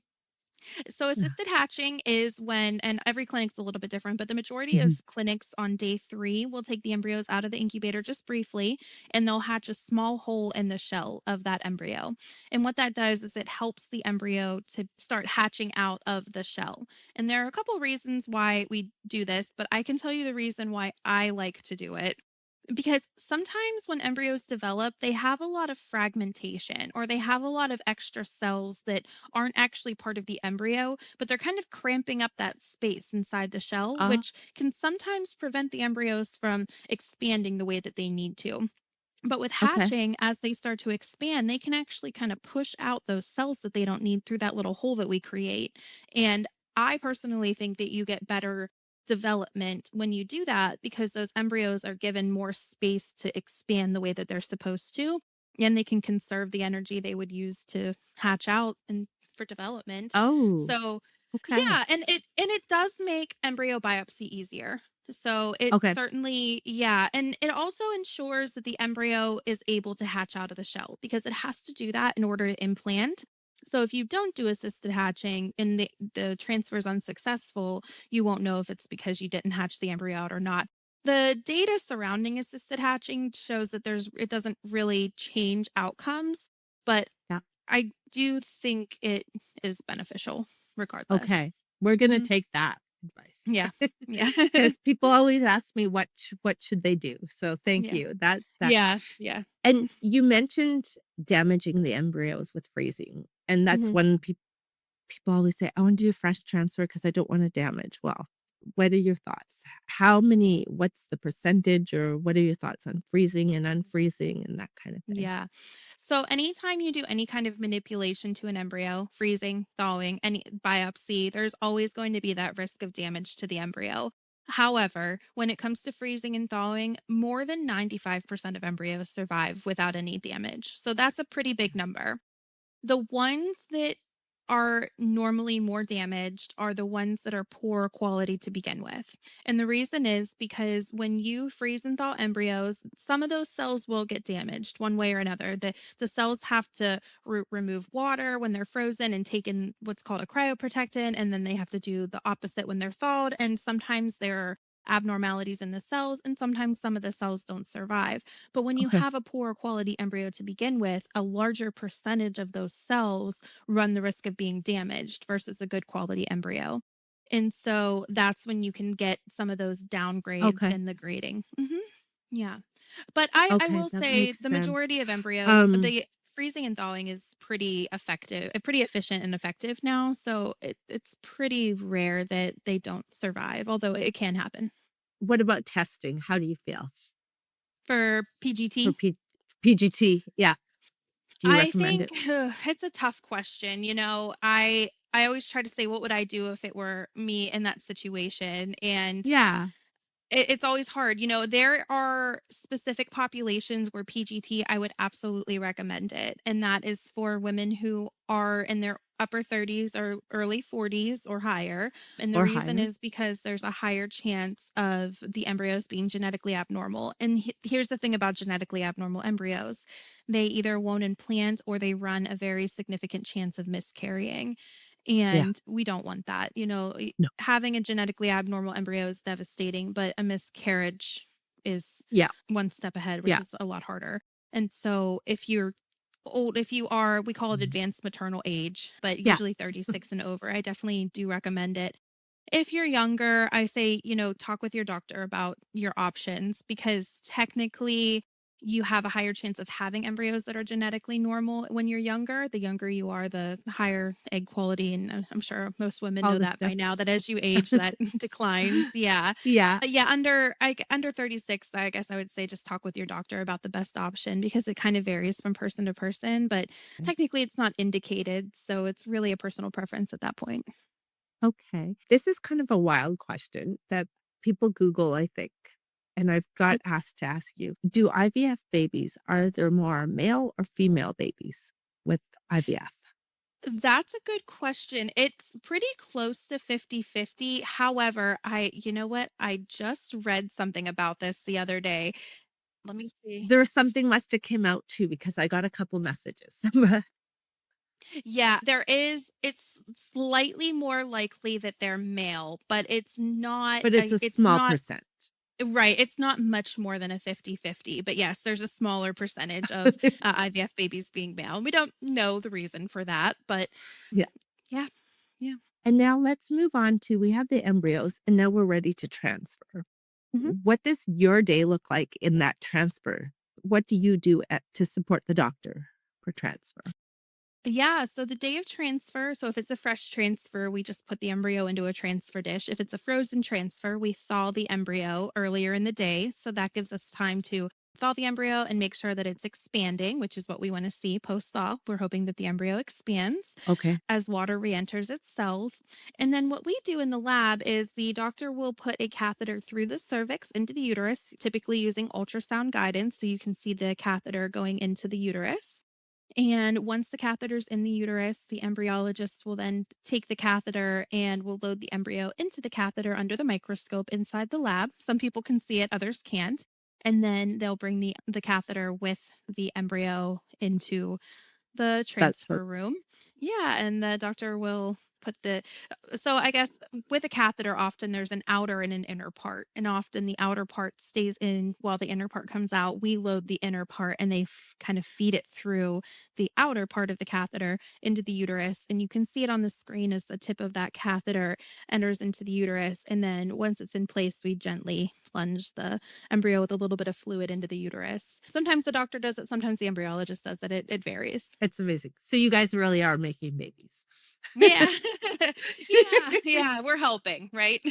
So assisted hatching is when, and every clinic's a little bit different, but the majority Mhm. of clinics on day 3 will take the embryos out of the incubator just briefly, and they'll hatch a small hole in the shell of that embryo. And what that does is it helps the embryo to start hatching out of the shell. And there are a couple reasons why we do this, but I can tell you the reason why I like to do it. Because sometimes when embryos develop, they have a lot of fragmentation or they have a lot of extra cells that aren't actually part of the embryo, but they're kind of cramping up that space inside the shell, Oh, which can sometimes prevent the embryos from expanding the way that they need to. But with okay. hatching, as they start to expand, they can actually kind of push out those cells that they don't need through that little hole that we create. And I personally think that you get better development when you do that because those embryos are given more space to expand the way that they're supposed to. And they can conserve the energy they would use to hatch out and for development. Oh, So okay. yeah, and it does make embryo biopsy easier. So it Okay. certainly, yeah, and it also ensures that the embryo is able to hatch out of the shell because it has to do that in order to implant. So if you don't do assisted hatching and the transfer is unsuccessful, you won't know if it's because you didn't hatch the embryo out or not. The data surrounding assisted hatching shows that it doesn't really change outcomes, but Yeah. I do think it is beneficial regardless. Okay. We're gonna Mhm. take that advice Yeah. Yeah. because people always ask me what should they do. So thank Yeah. you. That Yeah. Yeah. and you mentioned damaging the embryos with freezing, and that's Mhm. when people always say, "I want to do a fresh transfer because I don't want to damage." Well, what are your thoughts? What's the percentage or what are your thoughts on freezing and unfreezing and that kind of thing? Yeah. So anytime you do any kind of manipulation to an embryo, freezing, thawing, any biopsy, there's always going to be that risk of damage to the embryo. However, when it comes to freezing and thawing, more than 95% of embryos survive without any damage. So that's a pretty big number. The ones that are normally more damaged are the ones that are poor quality to begin with. And the reason is because when you freeze and thaw embryos, some of those cells will get damaged one way or another. The cells have to remove water when they're frozen and take in what's called a cryoprotectant, and then they have to do the opposite when they're thawed. And sometimes there are abnormalities in the cells, and sometimes some of the cells don't survive. But when you Okay. have a poor quality embryo to begin with, a larger percentage of those cells run the risk of being damaged versus a good quality embryo. And so that's when you can get some of those downgrades Okay. in the grading. Yeah. But I Okay, will that say makes the sense. majority of embryos, Um, the freezing and thawing is pretty effective, pretty efficient and effective now. So it's pretty rare that they don't survive, although it can happen. what about testing? How do you feel For for PGT, PGT? Yeah. Do you I recommend think it? it's a tough question. I always try to say, what would I do if it were me in that situation? And Yeah. it's always hard. There are specific populations where PGT, I would absolutely recommend it. And that is for women who are in their upper 30s or early 40s or higher. And the Or reason higher. is because there's a higher chance of the embryos being genetically abnormal. And here's the thing about genetically abnormal embryos: they either won't implant or they run a very significant chance of miscarrying. Yeah. And we don't want that. No. Having a genetically abnormal embryo is devastating, but a miscarriage is Yeah. one step ahead, which Yeah. is a lot harder. And so if you're old, if you are, we call it Mhm. advanced maternal age, but Yeah. usually 36 and over, I definitely do recommend it. If you're younger, I say, talk with your doctor about your options, because technically you have a higher chance of having embryos that are genetically normal when you're younger. The younger you are, the higher egg quality. And I'm sure most women All know the that by stuff. now, that as you age, that declines. Yeah. Yeah. Yeah. Under 36, I guess I would say just talk with your doctor about the best option, because it kind of varies from person to person, but technically it's not indicated. So it's really a personal preference at that point. Okay. This is kind of a wild question that people Google, I think. And I've got asked to ask you, do IVF babies, are there more male or female babies with IVF? That's a good question. It's pretty close to 50-50. However, you know what? I just read something about this the other day. Let me see. There's something must have came out too because I got a couple messages. Yeah, it's slightly more likely that they're male, but But it's a it's small not percent. right. It's not much more than a 50-50. But yes, there's a smaller percentage of IVF babies being male. We don't know the reason for that, but Yeah. yeah. Yeah. And now let's move on to we have the embryos and now we're ready to transfer. Mhm. What does your day look like in that transfer? What do you do to support the doctor for transfer? Yeah, so the day of transfer, so if it's a fresh transfer, we just put the embryo into a transfer dish. If it's a frozen transfer, we thaw the embryo earlier in the day. So that gives us time to thaw the embryo and make sure that it's expanding, which is what we want to see post thaw. We're hoping that the embryo expands Okay. as water re-enters its cells. And then what we do in the lab is the doctor will put a catheter through the cervix into the uterus, typically using ultrasound guidance. So you can see the catheter going into the uterus. And once the catheter's in the uterus, the embryologist will then take the catheter and will load the embryo into the catheter under the microscope inside the lab. Some people can see it, others can't. And then they'll bring the catheter with the embryo into the That's what transfer room. Yeah, and the doctor will put so I guess with a catheter, often there's an outer and an inner part, and often the outer part stays in while the inner part comes out. We load the inner part and they kind of feed it through the outer part of the catheter into the uterus, and you can see it on the screen as the tip of that catheter enters into the uterus. And then once it's in place, we gently plunge the embryo with a little bit of fluid into the uterus. Sometimes the doctor does it, sometimes the embryologist does it. It varies. it's amazing. So you guys really are making babies. Yeah. Yeah. Yeah. We're helping, right?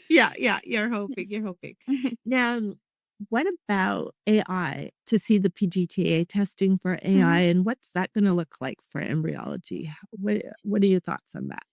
Yeah, yeah, you're hoping, you're hoping. Now, what about AI to see the PGTA testing for AI Mhm. and what's that gonna look like for embryology? What are your thoughts on that?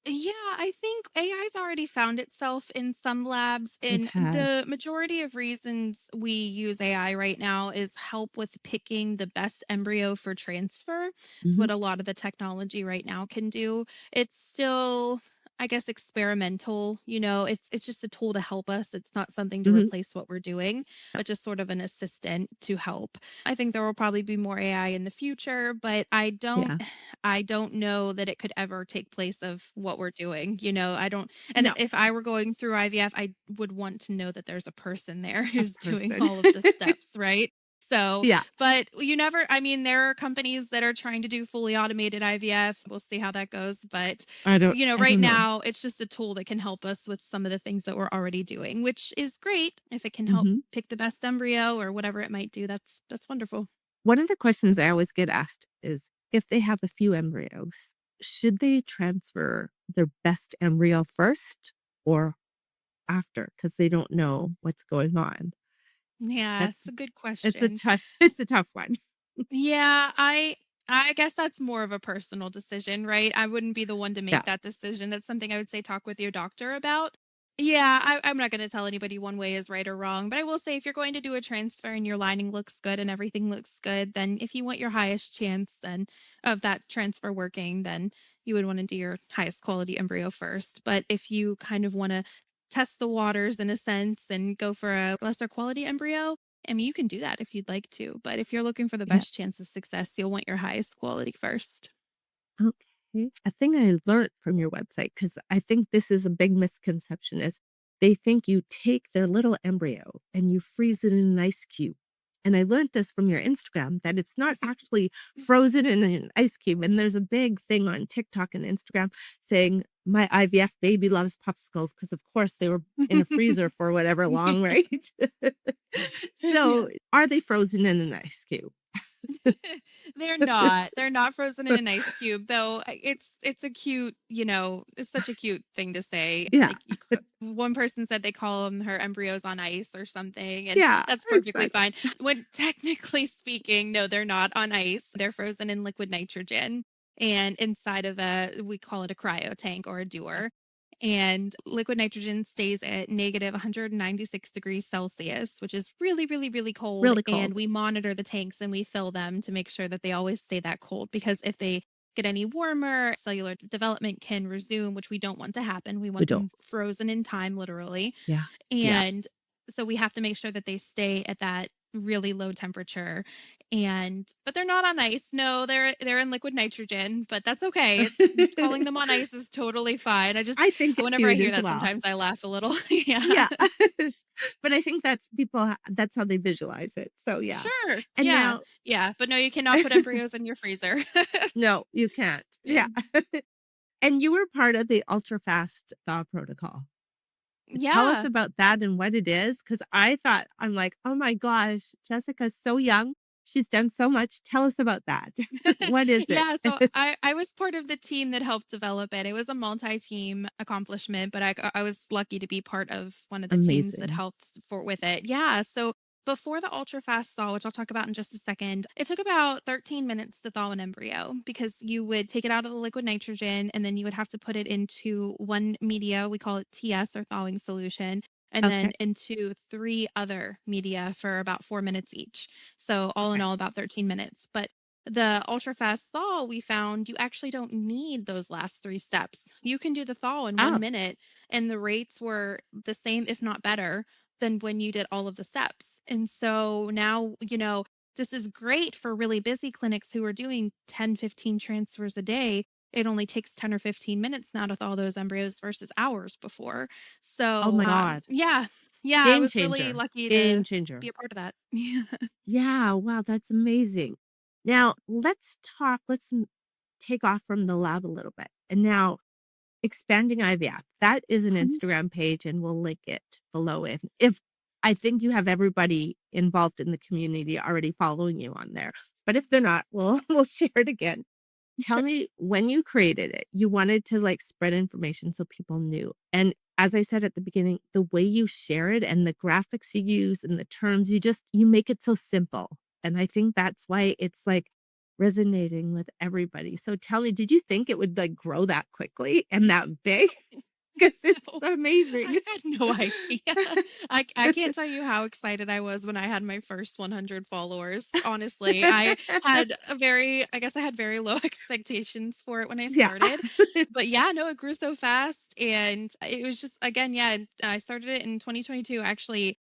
Yeah, I think AI's already found itself in some labs, It and the has. majority of reasons we use AI right now is help with picking the best embryo for transfer. It's Mhm, what a lot of the technology right now can do. It's still, I guess, experimental. It's just a tool to help us. It's not something to mhm. replace what we're doing, but just sort of an assistant to help. I think there will probably be more AI in the future, but I don't Yeah. I don't know that it could ever take place of what we're doing. I don't, and No, if I were going through IVF, I would want to know that there's a person there a who's doing person. all of the steps, right? So, Yeah, but you never, I mean, there are companies that are trying to do fully automated IVF. We'll see how that goes. But, I right don't know. now, it's just a tool that can help us with some of the things that we're already doing, which is great. If it can help Mhm. pick the best embryo or whatever it might do, that's wonderful. One of the questions I always get asked is if they have a few embryos, should they transfer their best embryo first or after? Because they don't know what's going on. Yeah, That's it's a good it's a question. tough it's a tough one. Yeah, I guess that's more of a personal decision, right? I wouldn't be the one to Yeah. make that decision. That's something I would say talk with your doctor about. Yeah, I'm not going to tell anybody one way is right or wrong, but I will say if you're going to do a transfer and your lining looks good and everything looks good, then if you want your highest chance then of that transfer working, then you would want to do your highest quality embryo first. But if you kind of want to test the waters in a sense and go for a lesser quality embryo, I mean, you can do that if you'd like to, but if you're looking for the Yeah. best chance of success, you'll want your highest quality first. Okay. A thing I learned from your website, because I think this is a big misconception, is they think you take their little embryo and you freeze it in an ice cube. And I learned this from your Instagram that it's not actually frozen in an ice cube. And there's a big thing on TikTok and Instagram saying, my IVF baby loves popsicles because, of course, they were in a freezer for whatever long, right? Yeah. So, are they frozen in an ice cube? They're not. They're not frozen in an ice cube, though. It's a cute, it's such a cute thing to say. Yeah. Like one person said they call them her embryos on ice or something, and Yeah. that's perfectly Exactly. fine. When technically speaking, no, they're not on ice. They're frozen in liquid nitrogen and inside of we call it a cryo tank or a dewar. And liquid nitrogen stays at negative 196 degrees Celsius, which is really, really, really cold. Really And cold. we monitor the tanks and we fill them to make sure that they always stay that cold because if they get any warmer, cellular development can resume, which we don't want to happen. We We want don't. them frozen in time, literally. Yeah. Yeah. And so we have to make sure that they stay at that really low temperature but they're not on ice. No, they're in liquid nitrogen, but that's okay. Calling them on ice is totally fine. I think it's Whenever I cute hear as that well. sometimes I laugh a little. Yeah. Yeah. But I think that's that's how they visualize it. So, yeah. Sure. And Yeah. now Yeah, but no, you cannot put embryos in your freezer. no, you can't. Yeah. Yeah. And you were part of the ultra fast thaw protocol. Tell us Yeah. about that and what it is, because I'm like, "Oh my gosh, Jessica's so young. She's done so much. Tell us about that." What is it? Yeah, so I was part of the team that helped develop it. It was a multi-team accomplishment, but I was lucky to be part of one of the teams that Amazing. helped for with it. Yeah, so before the ultra fast thaw, which I'll talk about in just a second, it took about 13 minutes to thaw an embryo because you would take it out of the liquid nitrogen and then you would have to put it into one media, we call it TS or thawing solution, and then Okay. into three other media for about 4 minutes each. So all in Okay. all, about 13 minutes. But the ultra fast thaw, we found you actually don't need those last three steps. You can do the thaw in one Oh, minute, and the rates were the same, if not better, than when you did all of the steps. And so now, this is great for really busy clinics who are doing 10, 15 transfers a day. It only takes 10 or 15 minutes now to thaw those embryos versus hours before. oh So, my god. yeah, yeah, I Game was really changer. lucky Game to be changer. a part of that. Yeah. Yeah, wow, that's amazing. Now, let's take off from the lab a little bit. And now expanding IVF. That is an Instagram page and we'll link it below it. If I think you have everybody involved in the community already following you on there. But if they're not, we'll share it again. Tell Sure. me when you created it, you wanted to like spread information so people knew. And as I said at the beginning, the way you share it and the graphics you use and the terms, you make it so simple. And I think that's why it's like resonating with everybody. So tell me, did you think it would like grow that quickly and that big? Because it's No, amazing. I had no idea. I can't tell you how excited I was when I had my first 100 followers. Honestly, I guess I had very low expectations for it when I Yeah. started. But yeah, no, it grew so fast. And it was just, again, yeah, I started it in 2022. Actually,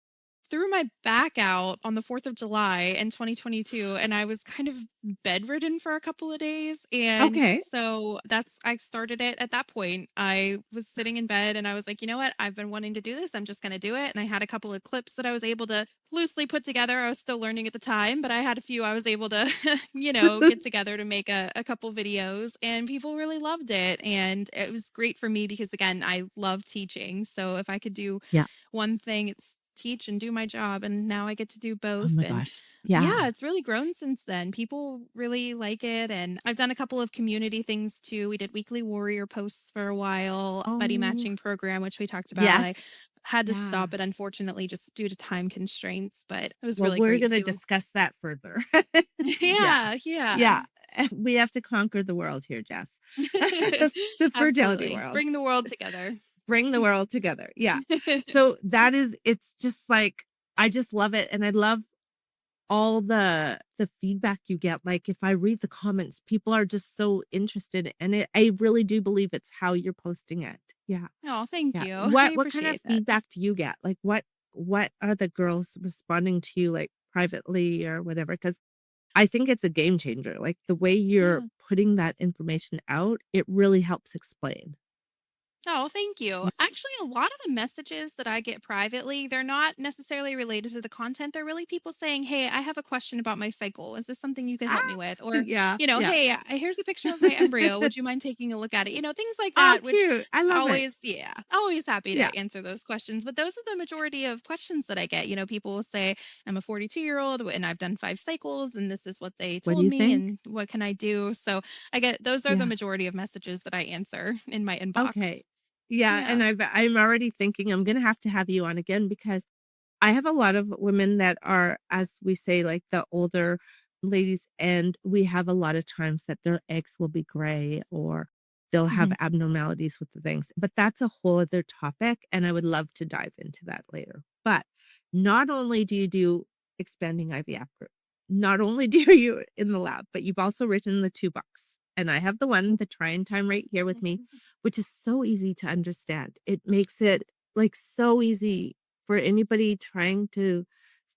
threw my back out on the 4th of July in 2022, and I was kind of bedridden for a couple of days. And Okay. so I started it at that point. I was sitting in bed and I was like, you know what? I've been wanting to do this. I'm just going to do it. And I had a couple of clips that I was able to loosely put together. I was still learning at the time, but I had a few I was able to, get together to make a couple videos, and people really loved it. And it was great for me because, again, I love teaching. So if I could do Yeah. one thing, it's teach and do my job, and now I get to do Oh both. my And gosh. yeah, Yeah. it's really grown since then. People really like it, and I've done a couple of community things too. We did weekly warrior posts for a while, buddy Oh, matching program, which we talked about. I yes. had to Yeah. stop it, unfortunately, just due to time constraints, but it was Well, really we're great going to too. discuss that further. Yeah. Yeah, yeah. Yeah. We have to conquer the world here, Jess. The fertility Absolutely. world. Bring the world together. Bring the world together. Yeah. So it's just like, I just love it. And I love all the feedback you get. Like if I read the comments, people are just so interested. And I really do believe it's how you're posting it. Yeah. Oh, thank Yeah. you. I What kind of appreciate that. feedback do you get? Like what are the girls responding to you like privately or whatever? Because I think it's a game changer. Like the way you're Yeah. putting that information out, it really helps explain. Oh, thank you. Yeah. Actually, a lot of the messages that I get privately, they're not necessarily related to the content. They're really people saying, "Hey, I have a question about my cycle. Is this something you could help me Ah, with?" Or, yeah, yeah. "Hey, here's a picture of my embryo. Would you mind taking a look at it?" Things like Oh, that, which cute. I love it. always, yeah, always happy Yeah. to answer those questions. But those are the majority of questions that I get. People will say, "I'm a 42-year-old and I've done 5 cycles, and this is what they What do told you me, think? and what can I do?" So I get those are the Yeah. majority of messages that I answer in my inbox. Okay. Yeah, Yeah. and I'm already thinking I'm gonna have to have you on again because I have a lot of women that are, as we say, like the older ladies, and we have a lot of times that their eggs will be gray or they'll have Mhm. abnormalities with the things. But that's a whole other topic, and I would love to dive into that later. But not only do you do expanding IVF group, not only do you in the lab, but you've also written the 2 books. And I have the one, The Trying Time, right here with me, which is so easy to understand. It makes it like so easy for anybody trying to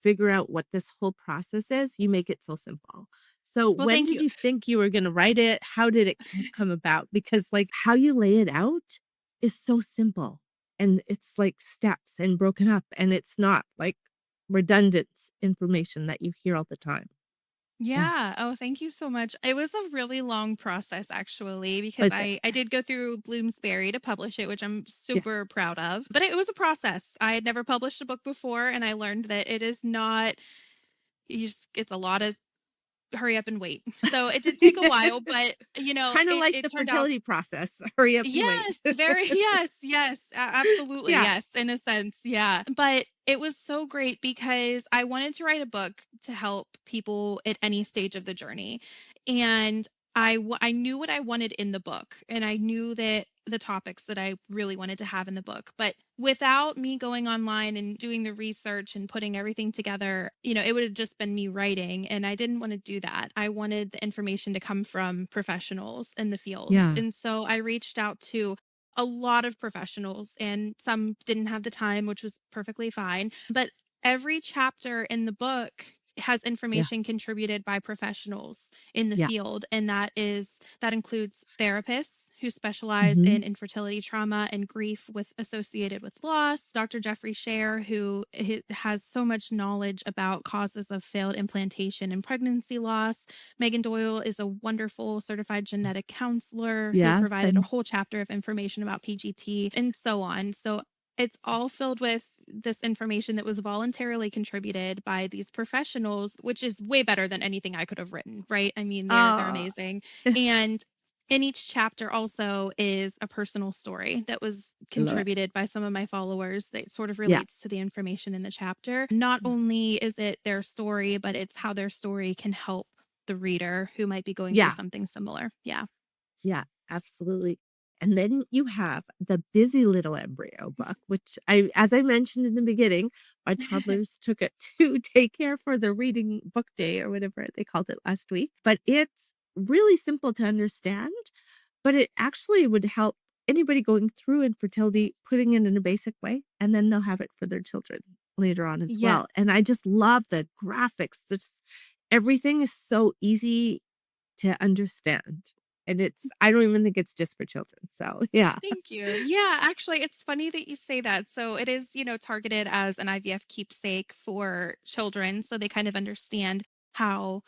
figure out what this whole process is. You make it so simple. So Well, when thank did you. you think you were going to write it? How did it come about? Because like how you lay it out is so simple and it's like steps and broken up and it's not like redundant information that you hear all the time. Yeah. Yeah. Oh, thank you so much. It was a really long process actually because Was it? I did go through Bloomsbury to publish it, which I'm Yeah. super proud of. But it was a process. I had never published a book before, and I learned that it is not it's a lot of hurry up and wait. So it did take a while, but Kind of like it the turned out. fertility process. Hurry up and wait. Yes, very yes, yes, absolutely, Yeah. yes, in a sense, yeah. But it was so great because I wanted to write a book to help people at any stage of the journey. And I knew what I wanted in the book, and I knew that the topics that I really wanted to have in the book. But without me going online and doing the research and putting everything together, it would have just been me writing. And I didn't want to do that. I wanted the information to come from professionals in the fields. Yeah. And so I reached out to a lot of professionals, and some didn't have the time, which was perfectly fine. But every chapter in the book has Yeah. information contributed by professionals in the Yeah. field, and that includes therapists who specialize Mhm. in infertility trauma and grief associated with loss. Dr. Jeffrey Scher, who has so much knowledge about causes of failed implantation and pregnancy loss. Megan Doyle is a wonderful certified genetic counselor who Yes, provided a and whole chapter of information about PGT and so on. So it's all filled with this information that was voluntarily contributed by these professionals, which is way better than anything I could have written, right? I mean, they're oh, amazing. And in each chapter also is a personal story that was I love it. contributed by some of my followers that sort of Yeah. relates to the information in the chapter. Not only is it their story, but it's how their story can help the reader who might be going through Yeah. something similar. Yeah. Yeah, absolutely. And then you have the Busy Little Embryo book, which as I mentioned in the beginning, my toddlers took it to daycare for the reading book day or whatever they called it last week. But it's really simple to understand, but it actually would help anybody going through infertility, putting it in a basic way, and then they'll have it for their children later on as Yeah. well. And I just love the graphics. Just everything is so easy to understand. And I don't even think it's just for children. So, yeah. Thank you. Yeah, actually, it's funny that you say that. So it is, targeted as an IVF keepsake for children, so they kind of understand how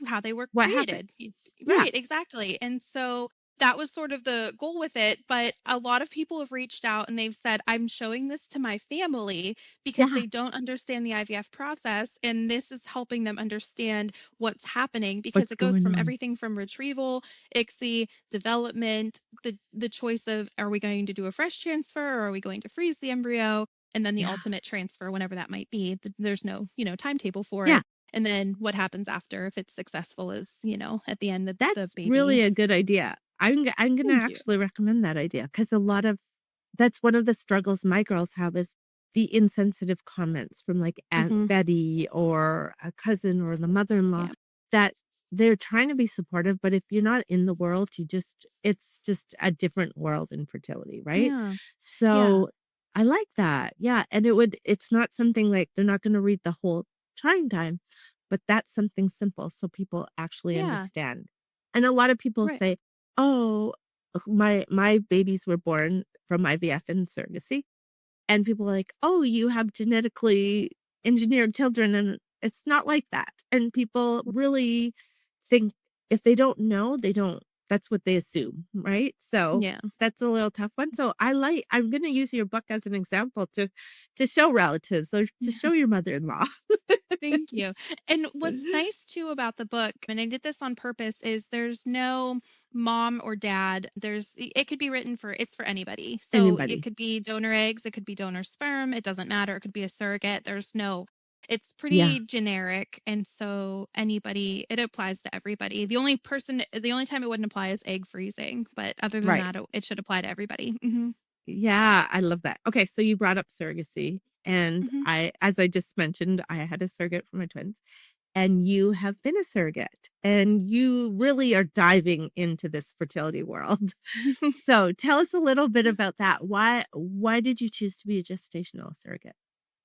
how they were What happened? created. Yeah. Right, exactly. And so that was sort of the goal with it. But a lot of people have reached out and they've said, I'm showing this to my family because Yeah. they don't understand the IVF process. And this is helping them understand what's happening because What's it goes going from on? everything from retrieval, ICSI, development, the choice of are we going to do a fresh transfer or are we going to freeze the embryo, and then the Yeah. ultimate transfer whenever that might be. There's no timetable for Yeah. it, and then what happens after if it's successful is at the end the That's baby. really a good idea. I'm gonna Thank you. actually recommend that idea because that's one of the struggles my girls have is the insensitive comments from like Aunt Hmm. Betty or a cousin or the mother-in-law Yeah. that they're trying to be supportive, but if you're not in the world, it's just a different world in fertility, right? Yeah. Yeah. So I like that. Yeah. And it's not something like they're not gonna read the whole trying time, but that's something simple so people actually Yeah. understand. And a lot of people Right. say, "Oh, my babies were born from IVF and surrogacy." And people are like, "Oh, you have genetically engineered children," and it's not like that. And people really think if they don't know, they don't that's what they assume, right? So, Yeah. that's a little tough one. So, I'm gonna use your book as an example to show relatives or to show your mother-in-law. Thank you. And what's nice too about the book, and I did this on purpose, is there's no mom or dad. It could be written it's for anybody. So it Anybody. could be donor eggs, it could be donor sperm, it doesn't matter. It could be a surrogate. It's Yeah, pretty generic. And so it applies to everybody. The only time it wouldn't apply is egg freezing. But other than right. that, it should apply to everybody. Hmm. Yeah, I love that. Okay, so you brought up surrogacy, and Hmm. as I just mentioned, I had a surrogate for my twins, and you have been a surrogate, and you really are diving into this fertility world. So tell us a little bit about that. Why did you choose to be a gestational surrogate?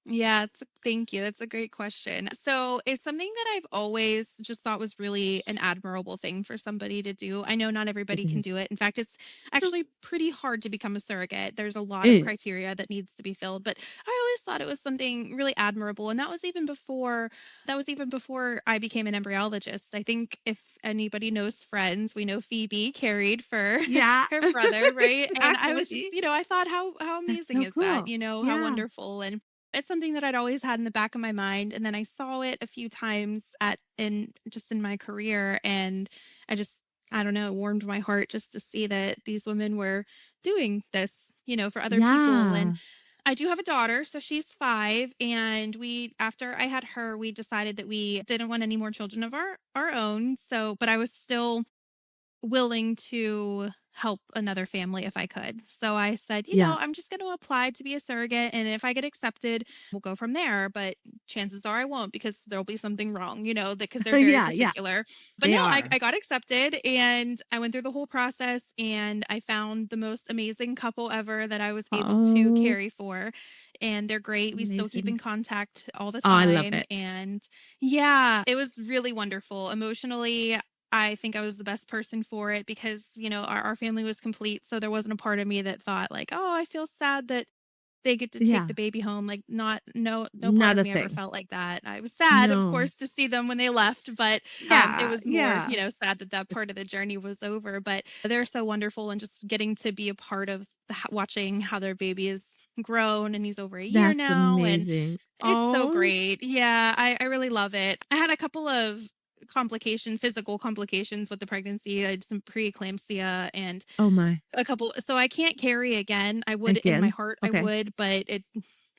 Yeah, thank you. That's a great question. So, it's something that I've always just thought was really an admirable thing for somebody to do. I know not It everybody can do is. it. In fact, it's No, actually pretty hard to become a surrogate. There's a lot it of is. criteria that needs to be filled, but I always thought it was something really admirable, and that was even before I became an embryologist. I think if anybody knows Friends, we know Phoebe carried for Yeah, her brother, right? And I was just, exactly. I thought how That's amazing so is that? cool. How Yeah. wonderful. And it's something that I'd always had in the back of my mind, and then I saw it a few times in my career, and I just I don't know, it warmed my heart just to see that these women were doing this, for other people. And Yeah. I do have a daughter, so she's 5, and after I had her, we decided that we didn't want any more children of our own. So, but I was still willing to help another family if I could. So I said, Yeah. I'm just going to apply to be a surrogate. And if I get accepted, we'll go from there. But chances are I won't because there'll be something wrong, because they're very Yeah, yeah. particular. But They no, are. I got accepted and I went through the whole process and I found the most amazing couple ever that I was able to Oh, carry for. And they're great. We still keep amazing. in contact all the Oh, I love time. it. And yeah, it was really wonderful. Emotionally, I think I was the best person for it because, our family was complete. So there wasn't a part of me that thought like, oh, I feel sad that they get to take Yeah. the baby home. Like not no part Not of a me ever thing. felt like that. I was sad, of No. course, to see them when they left, but it Yeah, was more, yeah. sad that part of the journey was over. But they're so wonderful and just getting to be a part of watching how their baby is grown and he's over a year That's now and amazing. it's so Oh, great. Yeah, I really love it. I had a couple of physical complications with the pregnancy. I had some preeclampsia and oh my. a couple. So I can't carry again. I would in my Again? heart, I Okay. would, but it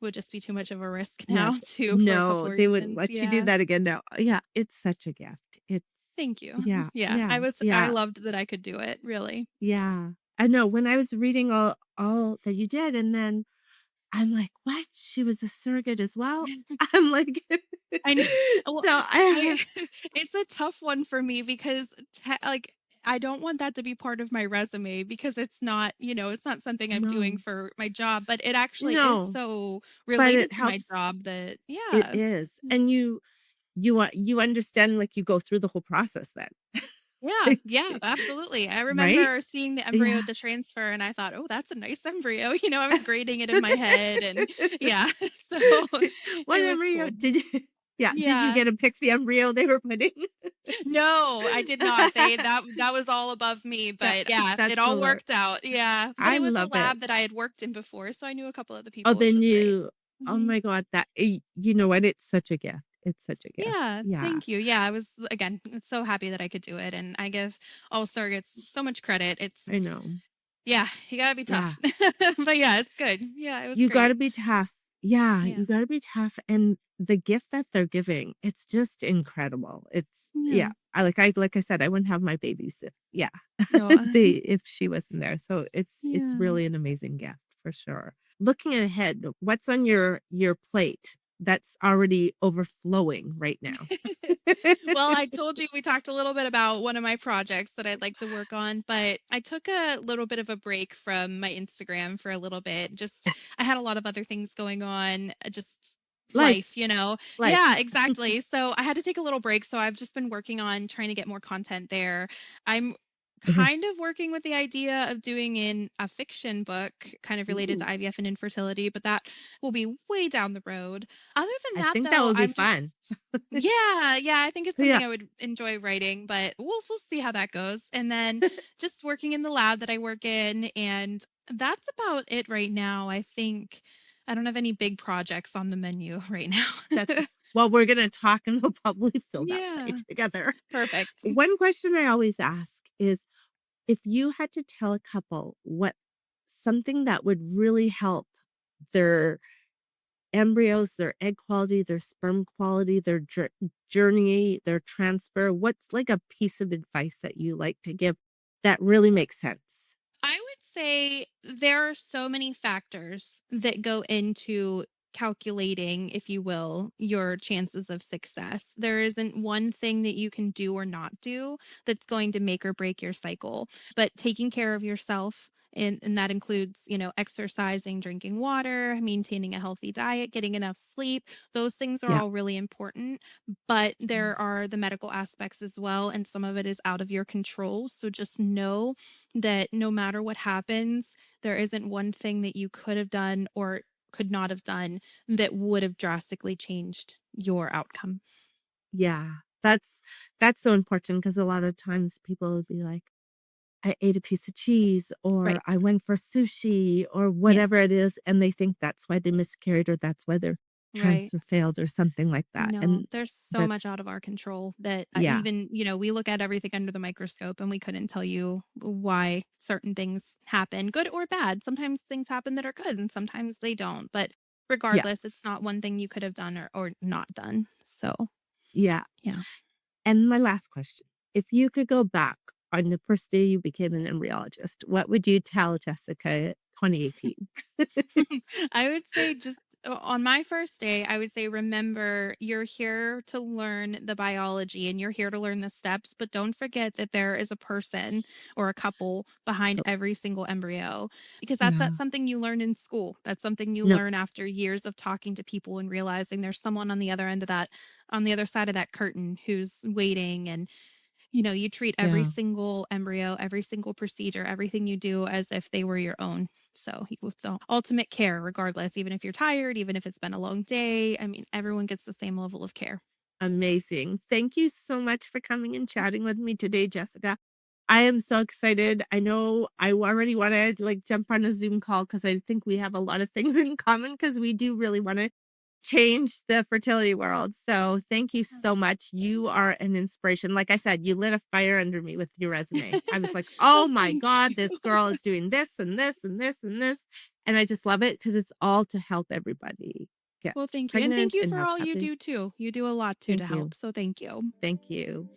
would just be too much of a risk Yeah. now too for a couple No, of they wouldn't reasons. let you do Yeah. that again, no. Yeah, it's such a gift. It's Thank you. Yeah, Yeah, yeah, I yeah, loved that I could do it, really. yeah. I know when I was reading all that you did, and then I'm like, "What? She was a surrogate as well?" I'm like I know. Well, so I I it's a tough one for me because like I don't want that to be part of my resume because it's not, it's not something I'm doing no, for my job, but it actually is no, so but it related to my helps. job that It yeah. is, and you understand, like, you go through the whole process then. Yeah, Like, yeah, absolutely. I right? remember seeing the embryo Yeah. at the transfer and I thought, "Oh, that's a nice embryo." I was grading it in my head and yeah, so What it was embryo cool. did you yeah, did you Yeah. get to pick the embryo they were putting? No, I did not. That was all above me, but yeah, it That's all hilarious. worked out. Yeah, but I it was a love it. lab that I had worked in before, so I knew a couple of the Oh, people, which then was great. oh Mhm. my god, you know what? It's such a gift. It's such a gift. Yeah, Yeah, thank you. Yeah, I was again so happy that I could do it, and I give all surrogates so much credit. It's I know. yeah, you gotta be Yeah. tough, but yeah, it's good. Yeah, it was You great. gotta be tough. Yeah, Yeah, you gotta be tough, and the gift that they're giving, it's just incredible. yeah. Yeah, like I said, I wouldn't have my babies if yeah, No, if she wasn't there, so it's yeah. really an amazing gift for sure. Looking ahead, what's on your plate that's already overflowing right now? Well, I told you we talked a little bit about one of my projects that I'd like to work on, but I took a little bit of a break from my Instagram for a little bit. Just I had a lot of other things going on, just Life, life. life. Yeah, exactly. So I had to take a little break. So I've just been working on trying to get more content there. I'm Mhm. kind of working with the idea of doing in a fiction book kind of related to Ooh, IVF and infertility, but that will be way down the road. Other than I that think that though, would be I'm just fun. yeah, I think it's Yeah. something I would enjoy writing, but we'll see how that goes. And then just working in the lab that I work in, and that's about it right now. I think I don't have any big projects on the menu right now. That's well, we're gonna talk and we'll probably fill that plate Yeah, together. perfect. One question I always ask is if you had to tell a couple what something that would really help their embryos, their egg quality, their sperm quality, their journey, their transfer, what's like a piece of advice that you like to give that really makes sense? I would say there are so many factors that go into calculating, if you will, your chances of success. There isn't one thing that you can do or not do that's going to make or break your cycle, but taking care of yourself. And that includes, exercising, drinking water, maintaining a healthy diet, getting enough sleep. Those things are Yeah. all really important. But there are the medical aspects as well. And some of it is out of your control. So just know that no matter what happens, there isn't one thing that you could have done or could not have done that would have drastically changed your outcome. Yeah. That's so important because a lot of times people will be like, I ate a piece of cheese or Right. I went for sushi or Yeah. whatever it is, and they think that's why they miscarried or that's why their Right. transfer failed or something like that, No, and there's so much that's out of our control that yeah, even, we look at everything under the microscope and we couldn't tell you why certain things happen, good or bad. Sometimes things happen that are good and sometimes they don't. But yeah, regardless, it's not one thing you could have done or not done. So, yeah, yeah. and my last question, if you could go back on the first day you became an embryologist, what would you tell Jessica 2018? I would say just on my first day, I would say, remember, you're here to learn the biology and you're here to learn the steps, but don't forget that there is a person or a couple behind Oh, every single embryo because that's yeah. not something you learn in school. That's something you No, learn after years of talking to people and realizing there's someone on the other end of that, on the other side of that curtain who's waiting and you treat every yeah. single embryo, every single procedure, everything you do as if they were your own. So, with the ultimate care, regardless, even if you're tired, even if it's been a long day, I mean, everyone gets the same level of care. Amazing. Thank you so much for coming and chatting with me today, Jessica. I am so excited. I know I already want to like jump on a Zoom call because I think we have a lot of things in common because we do really want to change the fertility world. So thank you so much. You are an inspiration. Like I said, you lit a fire under me with your resume. I was like, oh Well, my thank God, you. this girl is doing this and this and this and this. And I just love it because it's all to help everybody get Well, thank you. And thank pregnant you and for have all you happy. do too. You do a lot too to Thank you. help. So, thank you. Thank you.